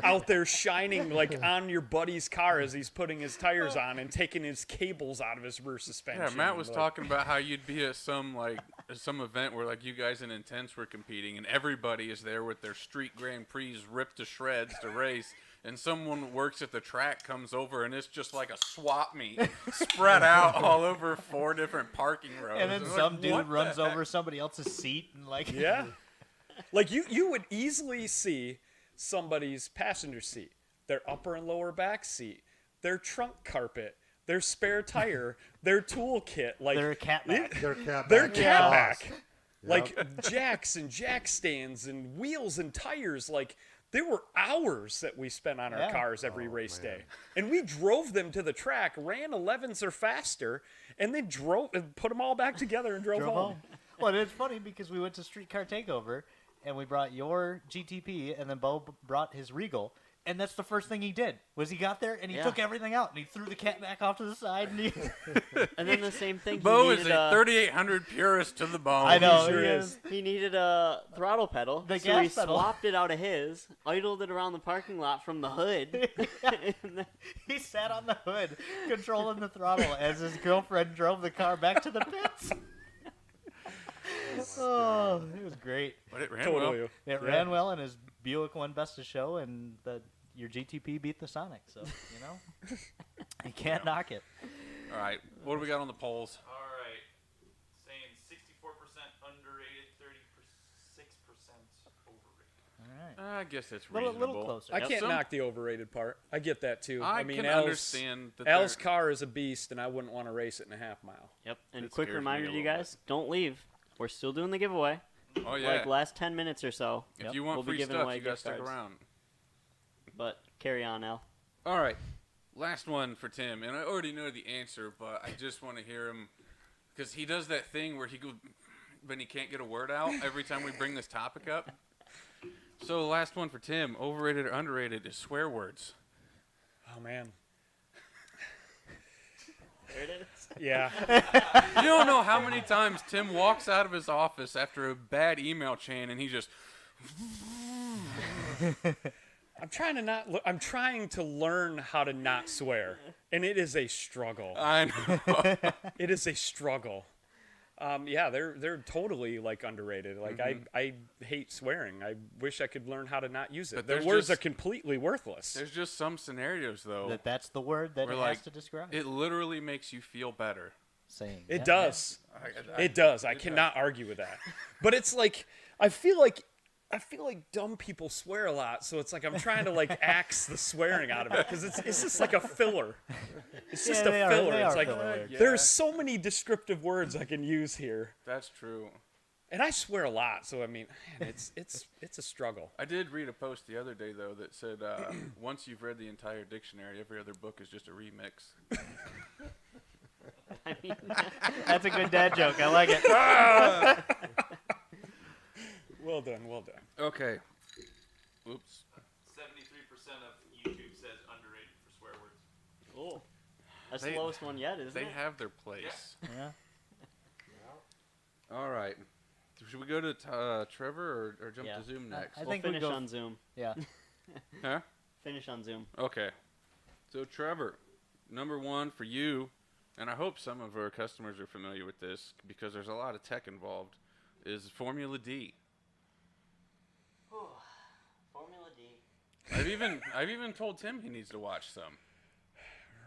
S6: out there shining like on your buddy's car as he's putting his tires on and taking his cables out of his rear suspension.
S1: Yeah, Matt was
S6: Like,
S1: talking about how you'd be at some event where like you guys in Intense were competing, and everybody is there with their street Grand Prix ripped to shreds to race. And someone who works at the track comes over, and it's just like a swap meet spread out all over 4 different parking rows.
S2: And then
S1: It's
S2: some
S1: like,
S2: dude
S1: what
S2: runs
S1: the heck?
S2: over somebody else's seat and like.
S6: Yeah. Like you would easily see somebody's passenger seat, their upper and lower back seat, their trunk carpet, their spare tire, their toolkit, like
S2: They're a cat back.
S3: Their cat
S6: their
S3: back
S6: cat
S3: exhaust.
S6: back. Like jacks and jack stands and wheels and tires, like There were hours that we spent on our
S2: Yeah.
S6: cars every race
S3: man.
S6: day. And we drove them to the track, ran 11s or faster, and then put them all back together and drove home.
S2: Well, it's funny because we went to Streetcar Takeover, and we brought your GTP, and then Bo brought his Regal. And that's the first thing he did, was he got there, and he
S4: Yeah.
S2: took everything out, and he threw the cat back off to the side. And, he
S4: And then the same thing.
S1: Bo
S4: he
S1: is
S4: needed
S1: a 3800 purist to the bone.
S2: I know,
S6: sure
S2: he
S6: is.
S4: He needed a throttle pedal,
S2: The
S4: so he
S2: gas pedal.
S4: swapped it out of his, idled it around the parking lot from the hood. And then-
S2: He sat on the hood, controlling the throttle as his girlfriend drove the car back to the pits. Oh, it was great.
S1: But it ran
S6: Totally.
S1: well.
S2: It ran well, and his Buick won Best of Show, and your GTP beat the Sonic. So, you can't knock it.
S1: All right. What do we got on the polls?
S5: All right. Saying 64% underrated, 36% overrated.
S2: All right.
S1: I guess it's
S2: A little
S1: reasonable.
S2: closer.
S6: I
S2: Yep.
S6: can't
S1: Some-
S6: knock the overrated part. I get that too.
S1: I
S6: mean,
S1: can
S6: Al's,
S1: understand that
S6: Al's
S1: they're-
S6: car is a beast, and I wouldn't want to race it in a half mile.
S4: Yep. And
S1: It
S4: quick
S1: scares me
S4: reminder
S1: a
S4: to you
S1: little
S4: guys: don't leave. We're still doing the giveaway.
S1: Oh yeah.
S4: Like last 10 minutes or so.
S1: if you want
S4: We'll be
S1: free
S4: giving
S1: stuff,
S4: away
S1: you gotta
S4: gift
S1: stick
S4: cards.
S1: around.
S4: But carry on, Al.
S1: All right. Last one for Tim, and I already know the answer, but I just want to hear him because he does that thing where he goes, when he can't get a word out every time we bring this topic up. So the last one for Tim, overrated or underrated, is swear words.
S6: Oh man.
S4: There it is.
S6: Yeah.
S1: You don't know how many times Tim walks out of his office after a bad email chain, and he just
S6: I'm trying to learn how to not swear, and it is a struggle.
S1: I know.
S6: It is a struggle. Yeah, they're totally like underrated. Like I hate swearing. I wish I could learn how to not use it.
S1: But
S6: The
S1: there's
S6: words
S1: just-
S6: are completely worthless.
S1: There's just some scenarios though
S2: That's the word that
S1: where
S2: it
S1: like
S2: has to describe.
S1: it literally makes you feel better.
S2: Saying
S6: It
S2: yeah,
S6: does.
S1: I
S6: It does. I
S1: it
S6: cannot argue with that. But it's like I feel like dumb people swear a lot, so it's like I'm trying to like axe the swearing out of it because it's just like a filler. It's just
S2: Yeah,
S6: a
S2: they are-
S6: filler.
S2: they
S6: It's
S2: are
S6: like
S2: filler words.
S6: there's so many descriptive words I can use here,
S1: That's true.
S6: and I swear a lot. So I mean, man, it's a struggle.
S1: I did read a post the other day though that said once you've read the entire dictionary, every other book is just a remix.
S4: I mean,
S2: That's a good dad joke. I like it.
S6: Well done. Well done.
S1: Okay. Oops.
S5: 73% of YouTube says underrated for swear words.
S4: cool. That's
S1: They-
S4: the lowest one yet, isn't
S1: They
S4: it?
S1: have their place.
S2: Yeah.
S1: All right. Should we go to Trevor or jump
S4: Yeah.
S1: to Zoom next?
S2: I
S4: We'll
S2: think we
S4: finish
S2: go.
S4: on Zoom.
S2: Yeah.
S1: Huh?
S4: Finish on Zoom.
S1: Okay. So Trevor, number one for you, and I hope some of our customers are familiar with this because there's a lot of tech involved, is Formula D.
S4: Formula D.
S1: I've even told Tim he needs to watch some.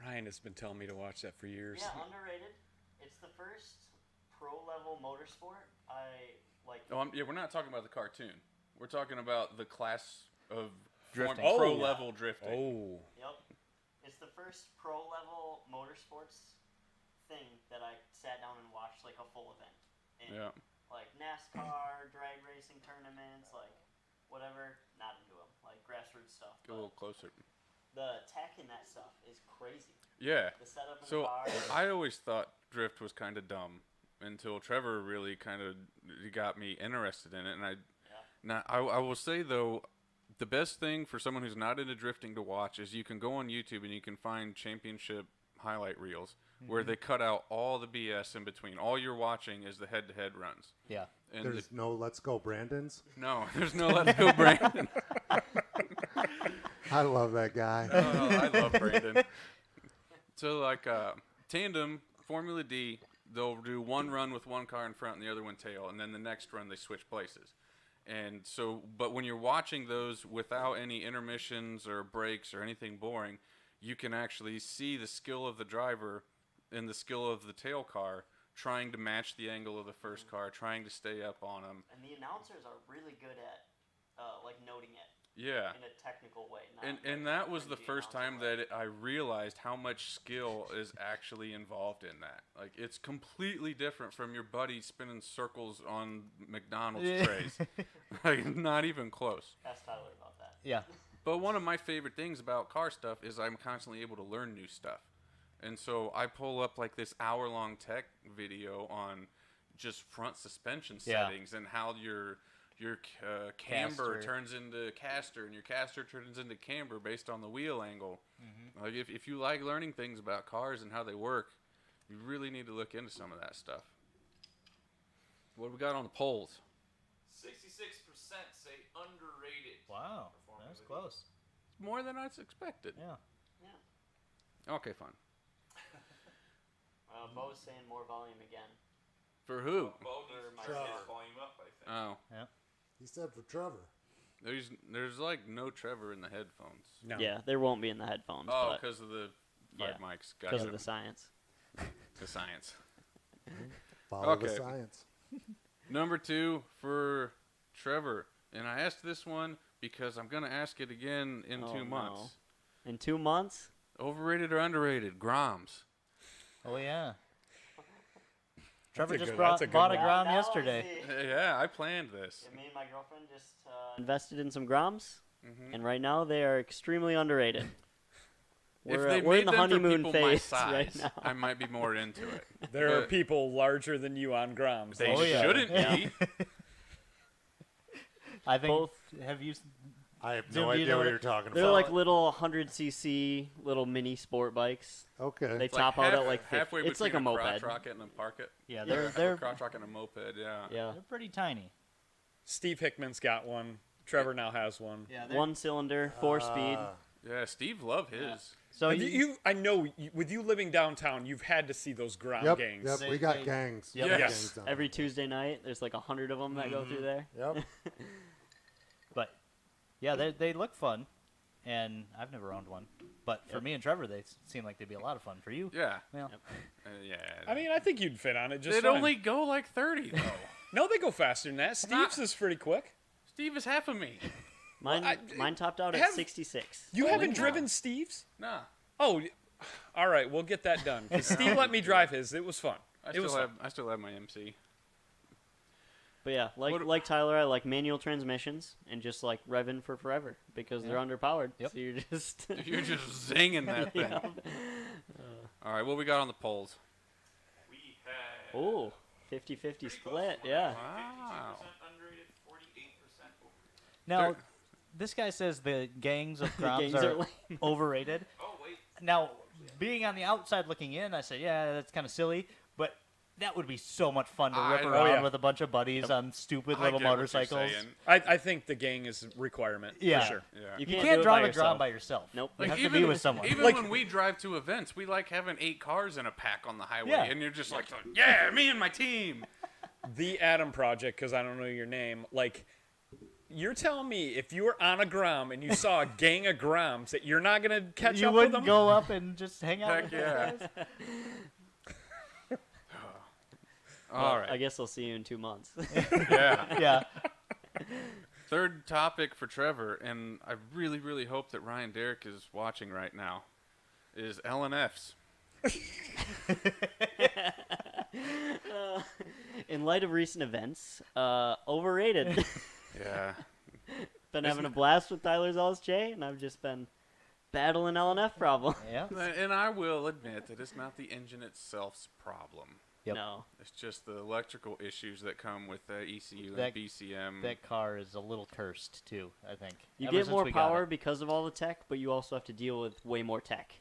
S6: Ryan has been telling me to watch that for years.
S4: Yeah, underrated. It's the first pro-level motorsport. I like.
S1: Oh, we're not talking about the cartoon. We're talking about the class of
S2: Drifting.
S6: Oh.
S1: pro-level drifting.
S6: Oh.
S4: Yep. It's the first pro-level motorsports thing that I sat down and watched like a full event. In.
S1: Yeah.
S4: Like NASCAR, drag racing tournaments, like whatever. Not into them. Like grassroots stuff.
S1: Get a little closer.
S4: The tech in that stuff is crazy.
S1: Yeah.
S4: The setup in
S1: So
S4: the car.
S1: I always thought drift was kind of dumb until Trevor really kind of got me interested in it. And I will say though, the best thing for someone who's not into drifting to watch is you can go on YouTube and you can find championship highlight reels where they cut out all the BS in between. All you're watching is the head-to-head runs.
S2: Yeah.
S1: And
S3: There's no Let's Go Brandons.
S1: no, there's no Let's Go Brandon.
S3: I love that guy.
S1: Oh, I love Brandon. So like tandem Formula D, they'll do one run with one car in front and the other one tail, and then the next run they switch places. And so, but when you're watching those without any intermissions or breaks or anything boring, you can actually see the skill of the driver and the skill of the tail car trying to match the angle of the first car, trying to stay up on them.
S4: And the announcers are really good at like noting it
S1: Yeah.
S4: in a technical way. Not
S1: And
S4: like
S1: that was the
S4: cringy
S1: first time
S4: announcer way.
S1: that I realized how much skill is actually involved in that. Like, it's completely different from your buddy spinning circles on McDonald's
S2: Yeah.
S1: trays. Like, not even close.
S4: Ask Tyler about that.
S2: Yeah.
S1: But one of my favorite things about car stuff is I'm constantly able to learn new stuff. And so I pull up like this hour-long tech video on just front suspension
S2: Yeah.
S1: settings and how your camber
S2: Caster.
S1: turns into caster and your caster turns into camber based on the wheel angle. Like if you like learning things about cars and how they work, you really need to look into some of that stuff. What do we got on the polls?
S5: 66% say underrated.
S2: Wow.
S5: Performing
S2: That's
S5: with
S2: close.
S1: More than I expected.
S2: Yeah.
S1: Okay, fine.
S4: Bo's saying more volume again.
S1: For who?
S5: Bo needs to
S4: Trevor.
S5: turn his volume up, I think.
S1: Oh,
S2: Yeah.
S3: He said for Trevor.
S1: there's like no Trevor in the headphones.
S6: No.
S4: Yeah, there won't be in the headphones.
S1: Oh,
S4: but
S1: because of the five mics. Gotcha.
S4: because of the science.
S1: The science.
S3: Follow the
S1: Okay.
S3: science.
S1: Number 2 for Trevor. And I asked this one because I'm going to ask it again in
S4: Oh,
S1: 2
S4: no.
S1: months.
S4: In 2 months?
S1: Overrated or underrated? Groms.
S2: Oh yeah. Trevor
S6: a
S2: just
S6: good-
S2: bought
S6: that's a good
S2: a
S6: one.
S2: Grom yesterday.
S1: Yeah, I planned this.
S4: Me and my girlfriend just invested in some Groms,
S1: Mhm.
S4: and right now they are extremely underrated.
S1: If
S4: We're,
S1: they
S4: we're in
S1: made
S4: the
S1: them for
S4: honeymoon
S1: people
S4: phase
S1: my
S4: right
S1: size,
S4: now.
S1: I might be more into it.
S6: There are
S1: But
S6: people larger than you on Groms.
S1: They
S2: Oh, yeah.
S1: shouldn't
S4: Yeah.
S1: be.
S2: I think.
S4: Both.
S2: Have you?
S3: I have
S2: Jim,
S3: no
S2: do you
S3: idea
S2: know
S3: what
S2: what-
S3: you're talking
S4: They're
S3: about.
S4: like little 100cc little mini sport bikes.
S3: Okay.
S4: They
S1: It's
S4: top
S1: like
S4: out at like 50.
S1: halfway
S4: It's like
S1: between
S4: a
S1: crotch
S4: moped.
S1: rocket and a parket.
S2: Yeah,
S4: Yeah.
S2: they're
S1: crotch rocket and a moped. Yeah.
S4: Yeah.
S2: they're pretty tiny.
S6: Steve Hickman's got one. Trevor now has one.
S2: Yeah.
S4: One cylinder, 4-speed.
S1: Yeah. Steve loved his.
S2: So
S6: Have I know with you living downtown, you've had to see those Grom
S3: Yep,
S6: gangs.
S3: yep.
S2: They-
S3: We got
S2: they-
S3: gangs.
S2: Yep.
S3: We got
S6: Yes.
S3: gangs down
S4: Every
S3: there.
S4: Tuesday night, there's like 100 of them that go through there.
S3: Yep.
S2: But yeah, they look fun, and I've never owned one. But for me and Trevor, they seem like they'd be a lot of fun. For you,
S1: Yeah.
S2: well,
S1: Yeah.
S6: I mean, I think you'd fit on it just
S1: they'd
S6: fine.
S1: only go like 30 though.
S6: No, they go faster than that. Steve's is pretty quick.
S1: Steve is half of me.
S4: Mine, mine topped out at
S6: have-
S4: 66.
S6: You
S1: Holy
S6: haven't
S1: cow.
S6: driven Steve's?
S1: Nah.
S6: Oh, all right. We'll get that done. 'Cause Steve let me drive his. It was fun.
S1: I
S6: It was
S1: still have my MC.
S4: But yeah, like Tyler, I like manual transmissions and just like revving for forever because they're underpowered.
S2: Yep.
S4: So you're just
S1: You're just zinging that thing.
S4: Yeah.
S1: All right, what we got on the polls?
S5: We had
S4: Oh, 50-50 split. Yeah.
S1: Wow.
S5: 52% underrated, 48% overrated.
S2: now
S1: They're-
S2: this guy says the gangs of Groms
S4: Gangs
S2: are
S4: are lame.
S2: overrated.
S5: Oh, wait.
S2: Now, being on the outside looking in, I say, yeah, that's kind of silly, but that would be so much fun to rip
S1: Oh,
S2: around
S6: yeah.
S2: with a bunch of buddies on stupid
S1: I
S2: little
S1: get what you're
S2: motorcycles.
S1: saying.
S6: I think the gang is a requirement.
S2: Yeah.
S6: For sure.
S1: Yeah.
S2: You
S4: can't
S2: can't
S4: do it
S2: drive
S4: by
S2: a Grom
S4: yourself.
S2: by yourself.
S4: Nope.
S2: You
S1: Like
S2: have to be with someone.
S1: Even
S6: Like-
S1: when we drive to events, we like having 8 cars in a pack on the highway,
S2: Yeah.
S1: and you're just like, yeah, me and my team.
S6: The Adam Project, because I don't know your name, like, you're telling me if you were on a Grom and you saw a gang of Groms that you're not going to catch
S2: You
S6: up with
S2: wouldn't
S6: them?
S2: go up and just hang out
S1: Heck
S2: with
S1: yeah.
S2: those guys?
S1: All right.
S4: I guess I'll see you in 2 months.
S1: Yeah.
S2: Yeah.
S1: Third topic for Trevor, and I really, really hope that Ryan Derrick is watching right now, is LNFs.
S4: In light of recent events, overrated.
S1: Yeah.
S4: Been having a blast with Tyler's LSJ, and I've just been battling LNF problem.
S2: Yeah.
S1: And I will admit that it's not the engine itself's problem.
S2: Yep.
S4: No.
S1: It's just the electrical issues that come with ECU
S2: That-
S1: and BCM.
S2: That car is a little cursed too, I think.
S4: You
S2: Ever
S4: get
S2: since
S4: more
S2: we got
S4: power
S2: it.
S4: because of all the tech, but you also have to deal with way more tech,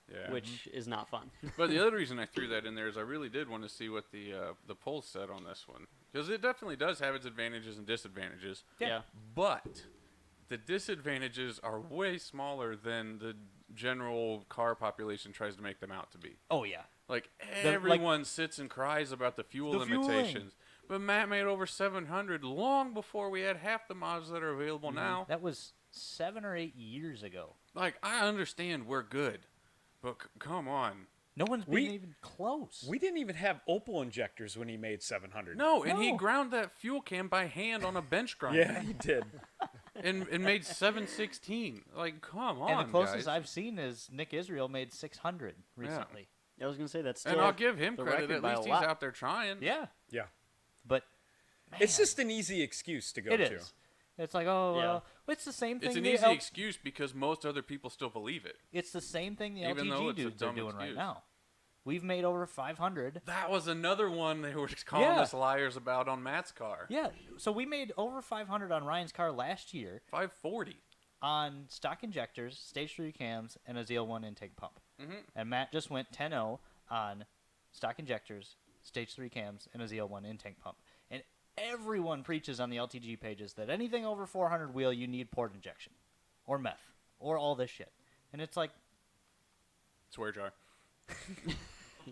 S1: Yeah.
S4: which is not fun.
S1: But the other reason I threw that in there is I really did want to see what the polls said on this one, because it definitely does have its advantages and disadvantages.
S4: Yeah.
S1: But the disadvantages are way smaller than the general car population tries to make them out to be.
S2: Oh yeah.
S1: Like
S2: like-
S1: everyone sits and cries about the fuel
S2: The fueling.
S1: limitations. But Matt made over 700 long before we had half the mods that are available now.
S2: That was 7 or 8 years ago.
S1: Like, I understand we're good, but come on.
S2: No one's been
S6: We-
S2: even close.
S6: We didn't even have Opal injectors when he made 700.
S1: No, and he
S2: No.
S1: ground that fuel can by hand on a bench grinder.
S6: Yeah, he did.
S1: and made 716. Like, come on,
S2: and the closest
S1: guys.
S2: I've seen is Nick Israel made 600 recently.
S4: I was gonna say that's still.
S1: And I'll give him
S4: the
S1: credit.
S4: record
S1: At
S4: by a
S1: least he's
S4: lot.
S1: out there trying.
S2: Yeah.
S6: Yeah.
S2: But
S6: It's just an easy excuse to go
S2: it
S6: to.
S2: is. It's like, oh,
S4: Yeah.
S2: well, it's the same thing.
S1: It's an
S2: the
S1: easy excuse because most other people still believe it.
S2: It's the same thing the
S1: Even though
S2: LTG
S1: it's a
S2: dudes are
S1: dumb
S2: doing right
S1: excuse.
S2: now. We've made over 500.
S1: That was another one they were calling
S2: Yeah.
S1: us liars about on Matt's car.
S2: Yeah, so we made over 500 on Ryan's car last year
S1: 540.
S2: on stock injectors, stage 3 cams, and a ZL1 intake pump.
S1: Mm-hmm.
S2: And Matt just went 10-0 on stock injectors, stage 3 cams, and a ZL1 intake pump. And everyone preaches on the LTG pages that anything over 400 wheel, you need port injection or meth or all this shit. And it's like,
S1: Swear jar.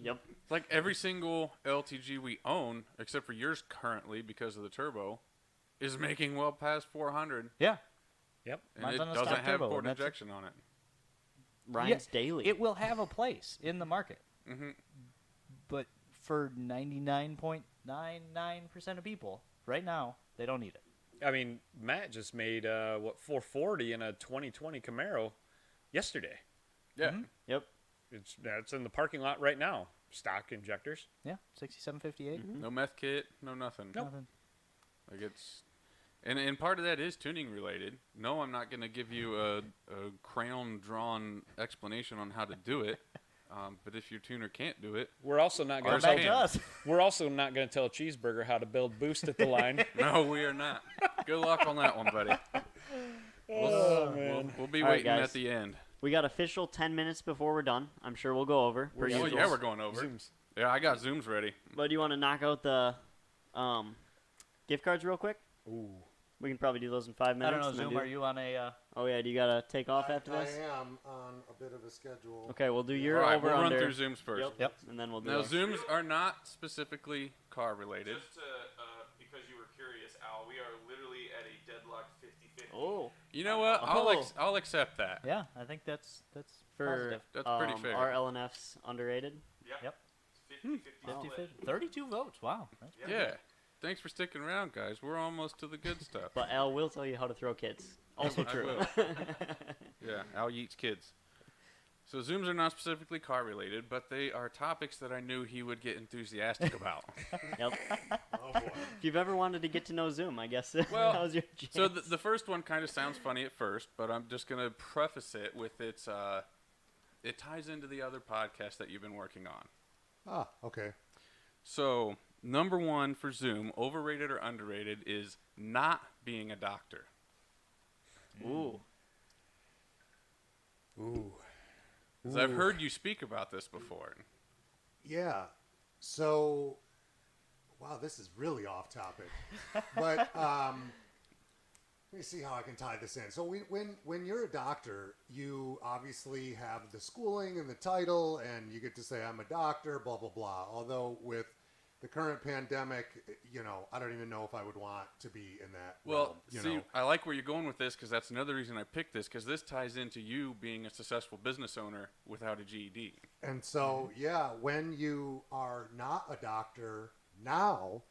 S4: Yep.
S1: It's like every single LTG we own, except for yours currently because of the turbo, is making well past 400.
S2: yeah.
S6: Yep.
S1: And
S2: Mine's
S1: it
S2: on a
S1: doesn't
S2: stock
S1: have
S2: turbo,
S1: port
S2: and that's-
S1: injection on it.
S4: Ryan's daily.
S2: It will have a place in the market.
S1: Mm-hmm.
S2: But for 99.99% of people, right now, they don't need it.
S6: I mean, Matt just made 440 in a 2020 Camaro yesterday.
S1: Yeah.
S2: Mhm.
S4: Yep.
S6: It's in the parking lot right now. Stock injectors.
S2: Yeah, 6758.
S1: No meth kit, no nothing.
S6: Nope.
S2: Nothing.
S1: Like it's, and part of that is tuning related. No, I'm not going to give you a crayon drawn explanation on how to do it. But if your tuner can't do it,
S6: We're also not going
S1: Ours
S6: to
S2: Back
S1: can.
S2: to us.
S6: We're also not going to tell Cheeseburger how to build boost at the line.
S1: no, we are not. Good luck on that one, buddy.
S6: Oh, man.
S1: We'll be
S4: All right,
S1: waiting
S4: guys.
S1: at the end.
S4: We got official 10 minutes before we're done. I'm sure we'll go over. Per
S1: Oh
S4: usual.
S1: yeah, we're going over.
S6: Zooms.
S1: Yeah, I got Zooms ready.
S4: But do you want to knock out the gift cards real quick?
S6: Ooh.
S4: We can probably do those in 5 minutes.
S2: I don't know,
S4: and then
S2: Zoom, are you on a...
S4: Oh, yeah. Do you got to take off after this?
S3: I am on a bit of a schedule.
S4: Okay, we'll do
S1: All
S4: your
S1: right,
S4: over
S1: we'll run
S4: under.
S1: through Zooms first.
S4: Yep.
S2: Yep.
S4: And then we'll do
S1: Now,
S4: ours.
S1: Zooms are not specifically car related.
S5: Just because you were curious, Al, we are literally at a deadlock 50-50.
S4: Oh.
S1: You know what? I'll accept that.
S2: Yeah, I think that's
S4: For
S2: positive.
S1: That's pretty fair.
S4: our LNFs underrated.
S2: Yep.
S5: It's 50-50
S4: Wow.
S5: split.
S2: 32 votes. Wow. That's
S1: Yeah. Thanks for sticking around, guys. We're almost to the good stuff.
S4: But Al will tell you how to throw kids. Also
S1: I
S4: true.
S1: will. Yeah, Al Yeats kids. So Zooms are not specifically car related, but they are topics that I knew he would get enthusiastic about.
S4: Yep.
S3: Oh boy.
S4: If you've ever wanted to get to know Zoom, I guess
S1: Well,
S4: that was your chance.
S1: So the first one kind of sounds funny at first, but I'm just going to preface it with its it ties into the other podcast that you've been working on.
S3: Ah, okay.
S1: So, number one for Zoom, overrated or underrated, is not being a doctor.
S4: Ooh.
S6: Ooh.
S1: 'Cause I've heard you speak about this before.
S3: Yeah. So, wow, this is really off topic. But let me see how I can tie this in. So when you're a doctor, you obviously have the schooling and the title, and you get to say I'm a doctor, blah blah blah. Although with the current pandemic, I don't even know if I would want to be in that.
S1: Well,
S3: realm,
S1: I like where you're going with this because that's another reason I picked this because this ties into you being a successful business owner without a GED.
S3: And so, yeah, when you are not a doctor now,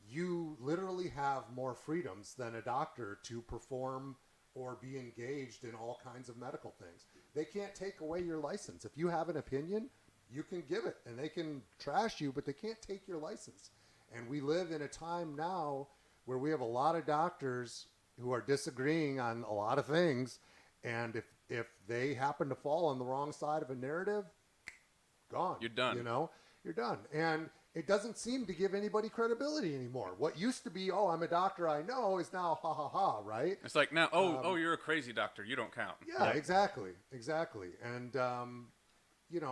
S3: you literally have more freedoms than a doctor to perform or be engaged in all kinds of medical things. They can't take away your license. If you have an opinion, you can give it, and they can trash you, but they can't take your license. And we live in a time now where we have a lot of doctors who are disagreeing on a lot of things, and if they happen to fall on the wrong side of a narrative, gone.
S1: You're done.
S3: You're done. And it doesn't seem to give anybody credibility anymore. What used to be, oh, I'm a doctor I know, is now ha ha ha, right?
S1: It's like now, you're a crazy doctor. You don't count.
S3: Yeah, exactly. And,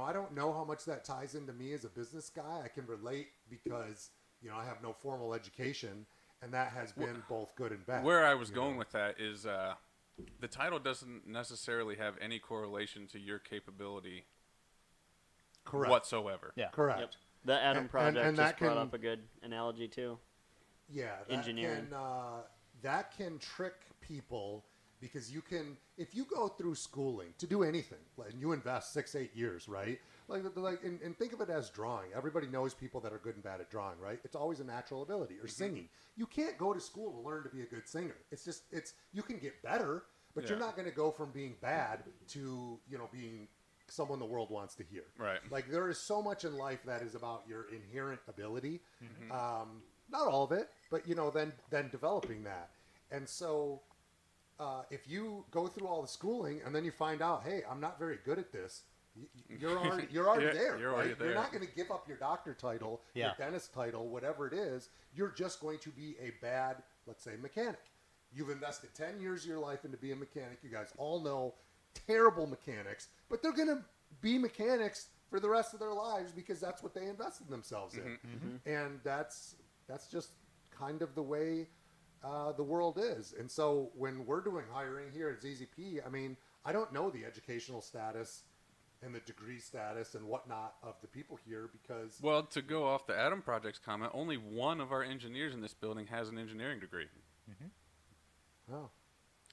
S3: I don't know how much that ties into me as a business guy. I can relate because, I have no formal education, and that has been both good and bad.
S1: Where I was going with that is the title doesn't necessarily have any correlation to your capability
S3: Correct.
S1: whatsoever.
S2: Yeah.
S3: Correct.
S4: Yep. The Adam
S3: And-
S4: Project
S3: and
S4: just
S3: that
S4: brought
S3: can-
S4: up a good analogy too.
S3: Yeah, that
S4: Engineering.
S3: that can trick people because if you go through schooling to do anything, and you invest 6-8 years, right? And think of it as drawing. Everybody knows people that are good and bad at drawing, right? It's always a natural ability. Or singing. You can't go to school to learn to be a good singer. You can get better, but you're
S1: Yeah.
S3: not going to go from being bad to being someone the world wants to hear.
S1: Right.
S3: Like there is so much in life that is about your inherent ability. Not all of it, but then developing that. And so if you go through all the schooling and then you find out, hey, I'm not very good at this, you're already
S1: Yeah,
S3: there.
S1: you're
S3: right?
S1: already there.
S3: You're not going to give up your doctor title,
S2: Yeah.
S3: your dentist title, whatever it is. You're just going to be a bad, let's say, mechanic. You've invested 10 years of your life into being a mechanic. You guys all know terrible mechanics, but they're going to be mechanics for the rest of their lives because that's what they invested themselves in. And that's just kind of the way the world is. And so when we're doing hiring here at ZZP, I mean, I don't know the educational status and the degree status and whatnot of the people here because...
S1: Well, to go off the Adam Project's comment, only one of our engineers in this building has an engineering degree.
S3: Oh.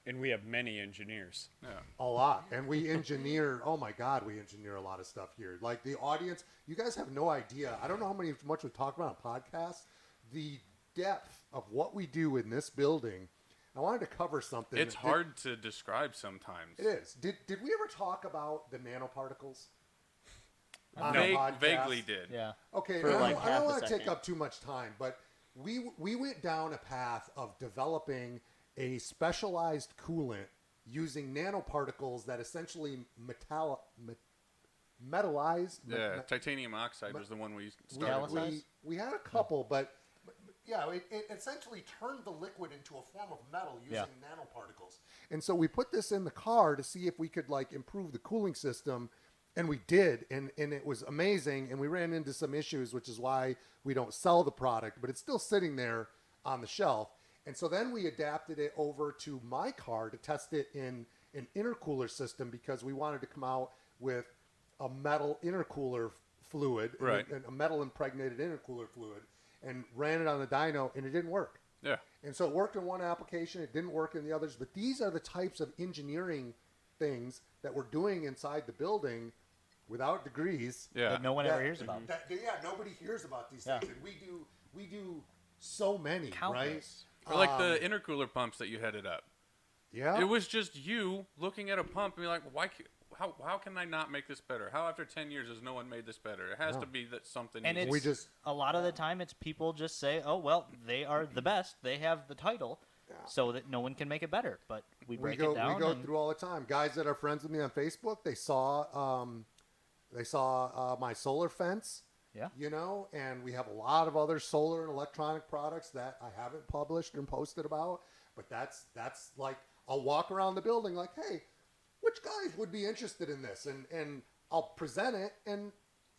S6: And we have many engineers.
S1: Yeah.
S3: A lot. And we engineer, oh my God, we engineer a lot of stuff here. Like the audience, you guys have no idea. I don't know how much we talk about on podcasts. The depth of what we do in this building. I wanted to cover something.
S1: It's hard to describe sometimes.
S3: It is. Did we ever talk about the nanoparticles? On the podcast?
S1: Vaguely did.
S2: Yeah.
S3: Okay,
S4: For
S3: I
S4: like
S3: don't
S4: half a
S3: want to take
S4: second.
S3: up too much time, but we went down a path of developing a specialized coolant using nanoparticles that essentially metallized.
S1: Yeah, titanium oxide was the one we
S3: we,
S1: started with.
S3: we had a couple, but yeah, it essentially turned the liquid into a form of metal using nanoparticles. And so we put this in the car to see if we could like improve the cooling system. And we did, and it was amazing, and we ran into some issues, which is why we don't sell the product, but it's still sitting there on the shelf. And so then we adapted it over to my car to test it in an intercooler system because we wanted to come out with a metal intercooler fluid,
S1: Right.
S3: and a metal impregnated intercooler fluid, and ran it on the dyno, and it didn't work.
S1: Yeah.
S3: And so it worked in one application, it didn't work in the others, but these are the types of engineering things that we're doing inside the building without degrees.
S1: Yeah.
S2: That no one ever hears about.
S3: Nobody hears about these
S2: Yeah.
S3: things, and we do so many,
S2: Countless.
S1: Or like the intercooler pumps that you headed up.
S3: yeah.
S1: It was just you looking at a pump and be like, how can I not make this better? How after 10 years has no one made this better? It has to be that something.
S2: And
S1: needs-
S2: it's a lot of the time it's people just say, oh, well, they are the best. They have the title. So that no one can make it better. But we break it down.
S3: We go
S2: and
S3: through all the time. Guys that are friends with me on Facebook, they saw my solar fence.
S2: Yeah.
S3: You know, and we have a lot of other solar and electronic products that I haven't published and posted about. But that's like I'll walk around the building like, hey, which guys would be interested in this? And I'll present it, and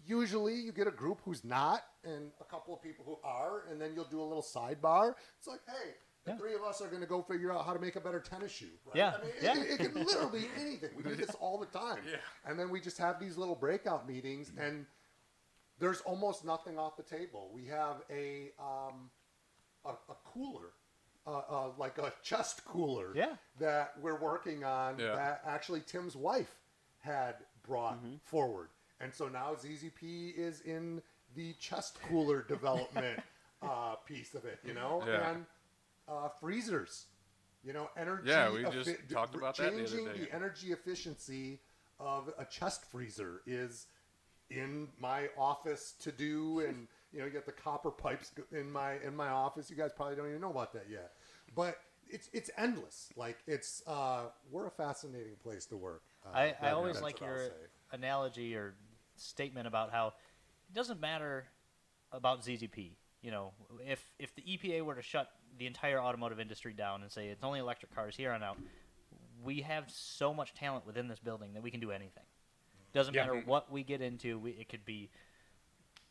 S3: usually you get a group who's not, and a couple of people who are, and then you'll do a little sidebar. It's like, hey, the three of us are going to go figure out how to make a better tennis shoe. Right?
S2: Yeah.
S3: I mean,
S2: Yeah.
S3: it can literally be anything. We do this all the time.
S1: Yeah.
S3: And then we just have these little breakout meetings, and there's almost nothing off the table. We have a cooler, like a chest cooler,
S2: Yeah.
S3: that we're working on.
S1: Yeah.
S3: That actually Tim's wife had brought forward, and so now ZZP is in the chest cooler development piece of it. You know,
S1: Yeah.
S3: and freezers. You know, energy.
S1: Yeah, we just talked about that the other
S3: changing
S1: day.
S3: the energy efficiency of a chest freezer is in my office to do, and you know, you get the copper pipes in my office. You guys probably don't even know about that yet, but it's endless. Like it's we're a fascinating place to work.
S2: I always
S3: that's
S2: like
S3: what I'll
S2: your
S3: say.
S2: analogy or statement about how it doesn't matter about ZZP. You know, if the EPA were to shut the entire automotive industry down and say it's only electric cars here on out, we have so much talent within this building that we can do anything. Doesn't
S6: Yeah.
S2: matter what we get into. It could be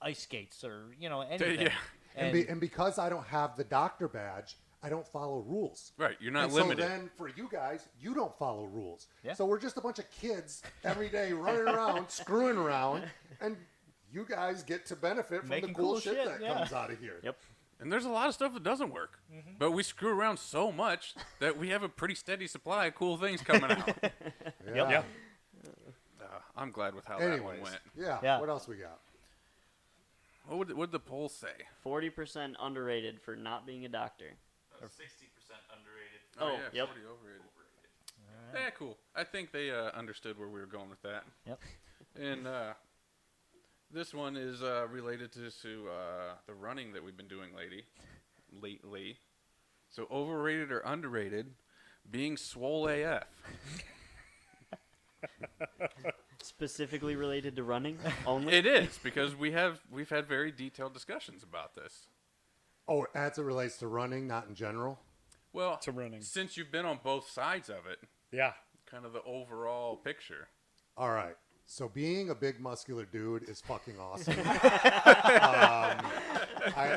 S2: ice skates or, you know, anything.
S1: Yeah.
S3: And because I don't have the doctor badge, I don't follow rules.
S1: Right, you're not
S3: And
S1: limited.
S3: So then for you guys, you don't follow rules.
S2: Yeah.
S3: So we're just a bunch of kids every day running around, screwing around, and you guys get to benefit from
S2: Making
S3: the cool
S2: cool
S3: shit
S2: shit,
S3: that
S2: yeah.
S3: comes out of here.
S4: Yep.
S1: And there's a lot of stuff that doesn't work. But we screw around so much that we have a pretty steady supply of cool things coming out.
S3: Yeah.
S6: Yeah.
S1: I'm glad with how that one
S3: Anyways,
S1: went.
S2: Yeah.
S3: What else we got?
S1: What would the poll say?
S4: 40% underrated for not being a doctor.
S5: 60% underrated.
S4: Oh,
S1: yeah,
S4: yep.
S1: 40 overrated. Yeah, cool. I think they understood where we were going with that.
S2: Yep.
S1: And this one is related to the running that we've been doing lately. So overrated or underrated, being swole AF.
S4: Specifically related to running only?
S1: It is, because we've had very detailed discussions about this.
S3: Oh, as it relates to running, not in general.
S1: Well,
S6: To running.
S1: since you've been on both sides of it,
S6: Yeah.
S1: kind of the overall picture.
S3: All right. So being a big muscular dude is fucking awesome. I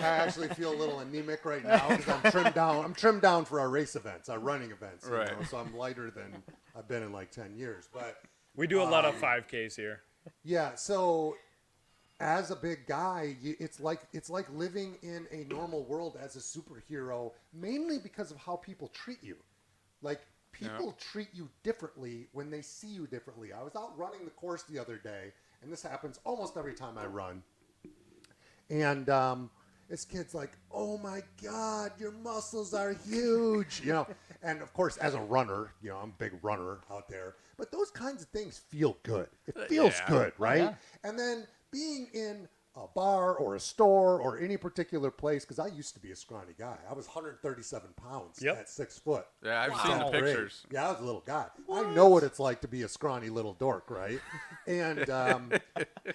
S3: actually feel a little anemic right now because I'm trimmed down. I'm trimmed down for our race events, our running events. You
S1: Right.
S3: know, so I'm lighter than I've been in like 10 years. But
S6: We do a lot of 5Ks here.
S3: yeah, so as a big guy, it's like living in a normal world as a superhero, mainly because of how people treat you. Like people treat you differently when they see you differently. I was out running the course the other day, and this happens almost every time I run. And this kid's like, "Oh my God, your muscles are huge," you know. And of course, as a runner, you know, I'm a big runner out there. But those kinds of things feel good. It feels
S1: Yeah.
S3: good, right?
S2: Yeah.
S3: And then being in a bar or a store or any particular place, because I used to be a scrawny guy. I was 137 pounds
S6: Yep.
S3: at 6 foot.
S1: Yeah, I've seen the
S3: Wow. Great.
S1: pictures.
S3: Yeah, I was a little guy. I know what it's like to be a scrawny little dork, right? And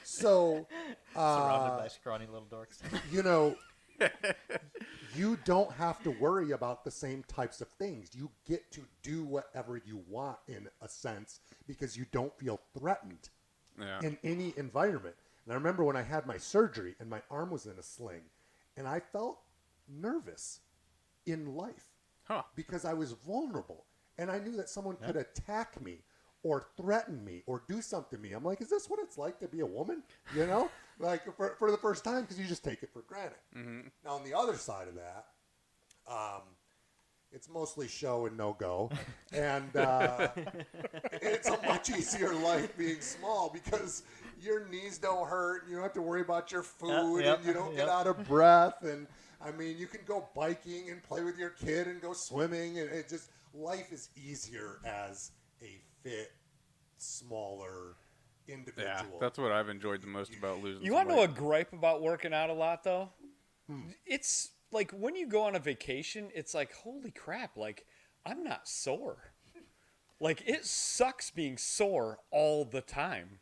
S3: so,
S2: Surrounded by scrawny little dorks.
S3: you know, you don't have to worry about the same types of things. You get to do whatever you want in a sense because you don't feel threatened
S1: Yeah.
S3: in any environment. And I remember when I had my surgery and my arm was in a sling, and I felt nervous in life
S1: Huh.
S3: because I was vulnerable. And I knew that someone could attack me or threaten me or do something to me. I'm like, is this what it's like to be a woman? You know, like for the first time, because you just take it for granted.
S1: Mm-hmm.
S3: Now, on the other side of that, it's mostly show and no go. And it's a much easier life being small because your knees don't hurt. And you don't have to worry about your food
S2: Yep,
S3: and you don't
S2: yep.
S3: get out of breath. And I mean, you can go biking and play with your kid and go swimming. And it just, life is easier as a fit, smaller individual.
S1: Yeah, that's what I've enjoyed the most about losing.
S6: You
S1: some
S6: want to know a
S1: weight.
S6: gripe about working out a lot, though? It's like when you go on a vacation, it's like, holy crap, like, I'm not sore. Like, it sucks being sore all the time.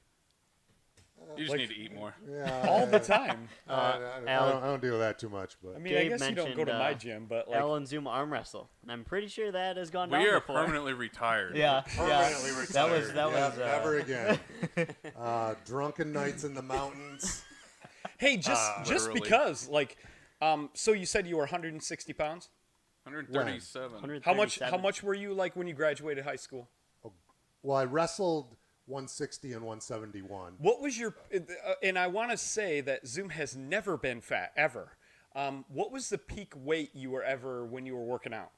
S1: You just
S6: like-
S1: need to eat more.
S3: Yeah,
S6: All the time.
S3: I don't deal with that too much, but
S6: I mean, I
S4: Gabe
S6: guess you don't go to
S4: mentioned,
S6: my gym, but like,
S4: L and Zoom arm wrestle. And I'm pretty sure that has gone down
S1: We are
S4: before.
S1: permanently retired.
S2: Yeah,
S3: permanently
S2: yeah.
S3: retired.
S2: That
S3: Yeah,
S2: was
S3: never again. Drunken nights in the mountains.
S6: hey, just
S1: Literally.
S6: because, like, so you said you were 160 pounds?
S1: 137.
S6: How much
S4: 137.
S6: How much were you like when you graduated high school?
S3: Well, I wrestled 160 and 171.
S6: What was your and I want to say that Zoom has never been fat ever. What was the peak weight you were ever when you were working out?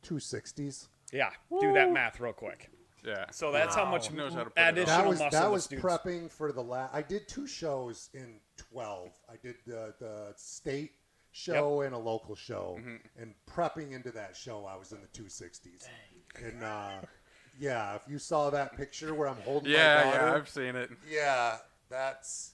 S3: 260s.
S6: Yeah, do that math real quick.
S1: Yeah.
S6: So that's how much
S1: He knows how to put it on.
S6: additional muscle
S3: That
S6: the
S3: was
S6: students-
S3: prepping for the last. I did 2 shows in 12. I did the state show and a local show, and prepping into that show, I was in the 260s. And yeah, if you saw that picture where I'm holding my
S1: Yeah,
S3: daughter,
S1: yeah, I've seen it.
S3: yeah, that's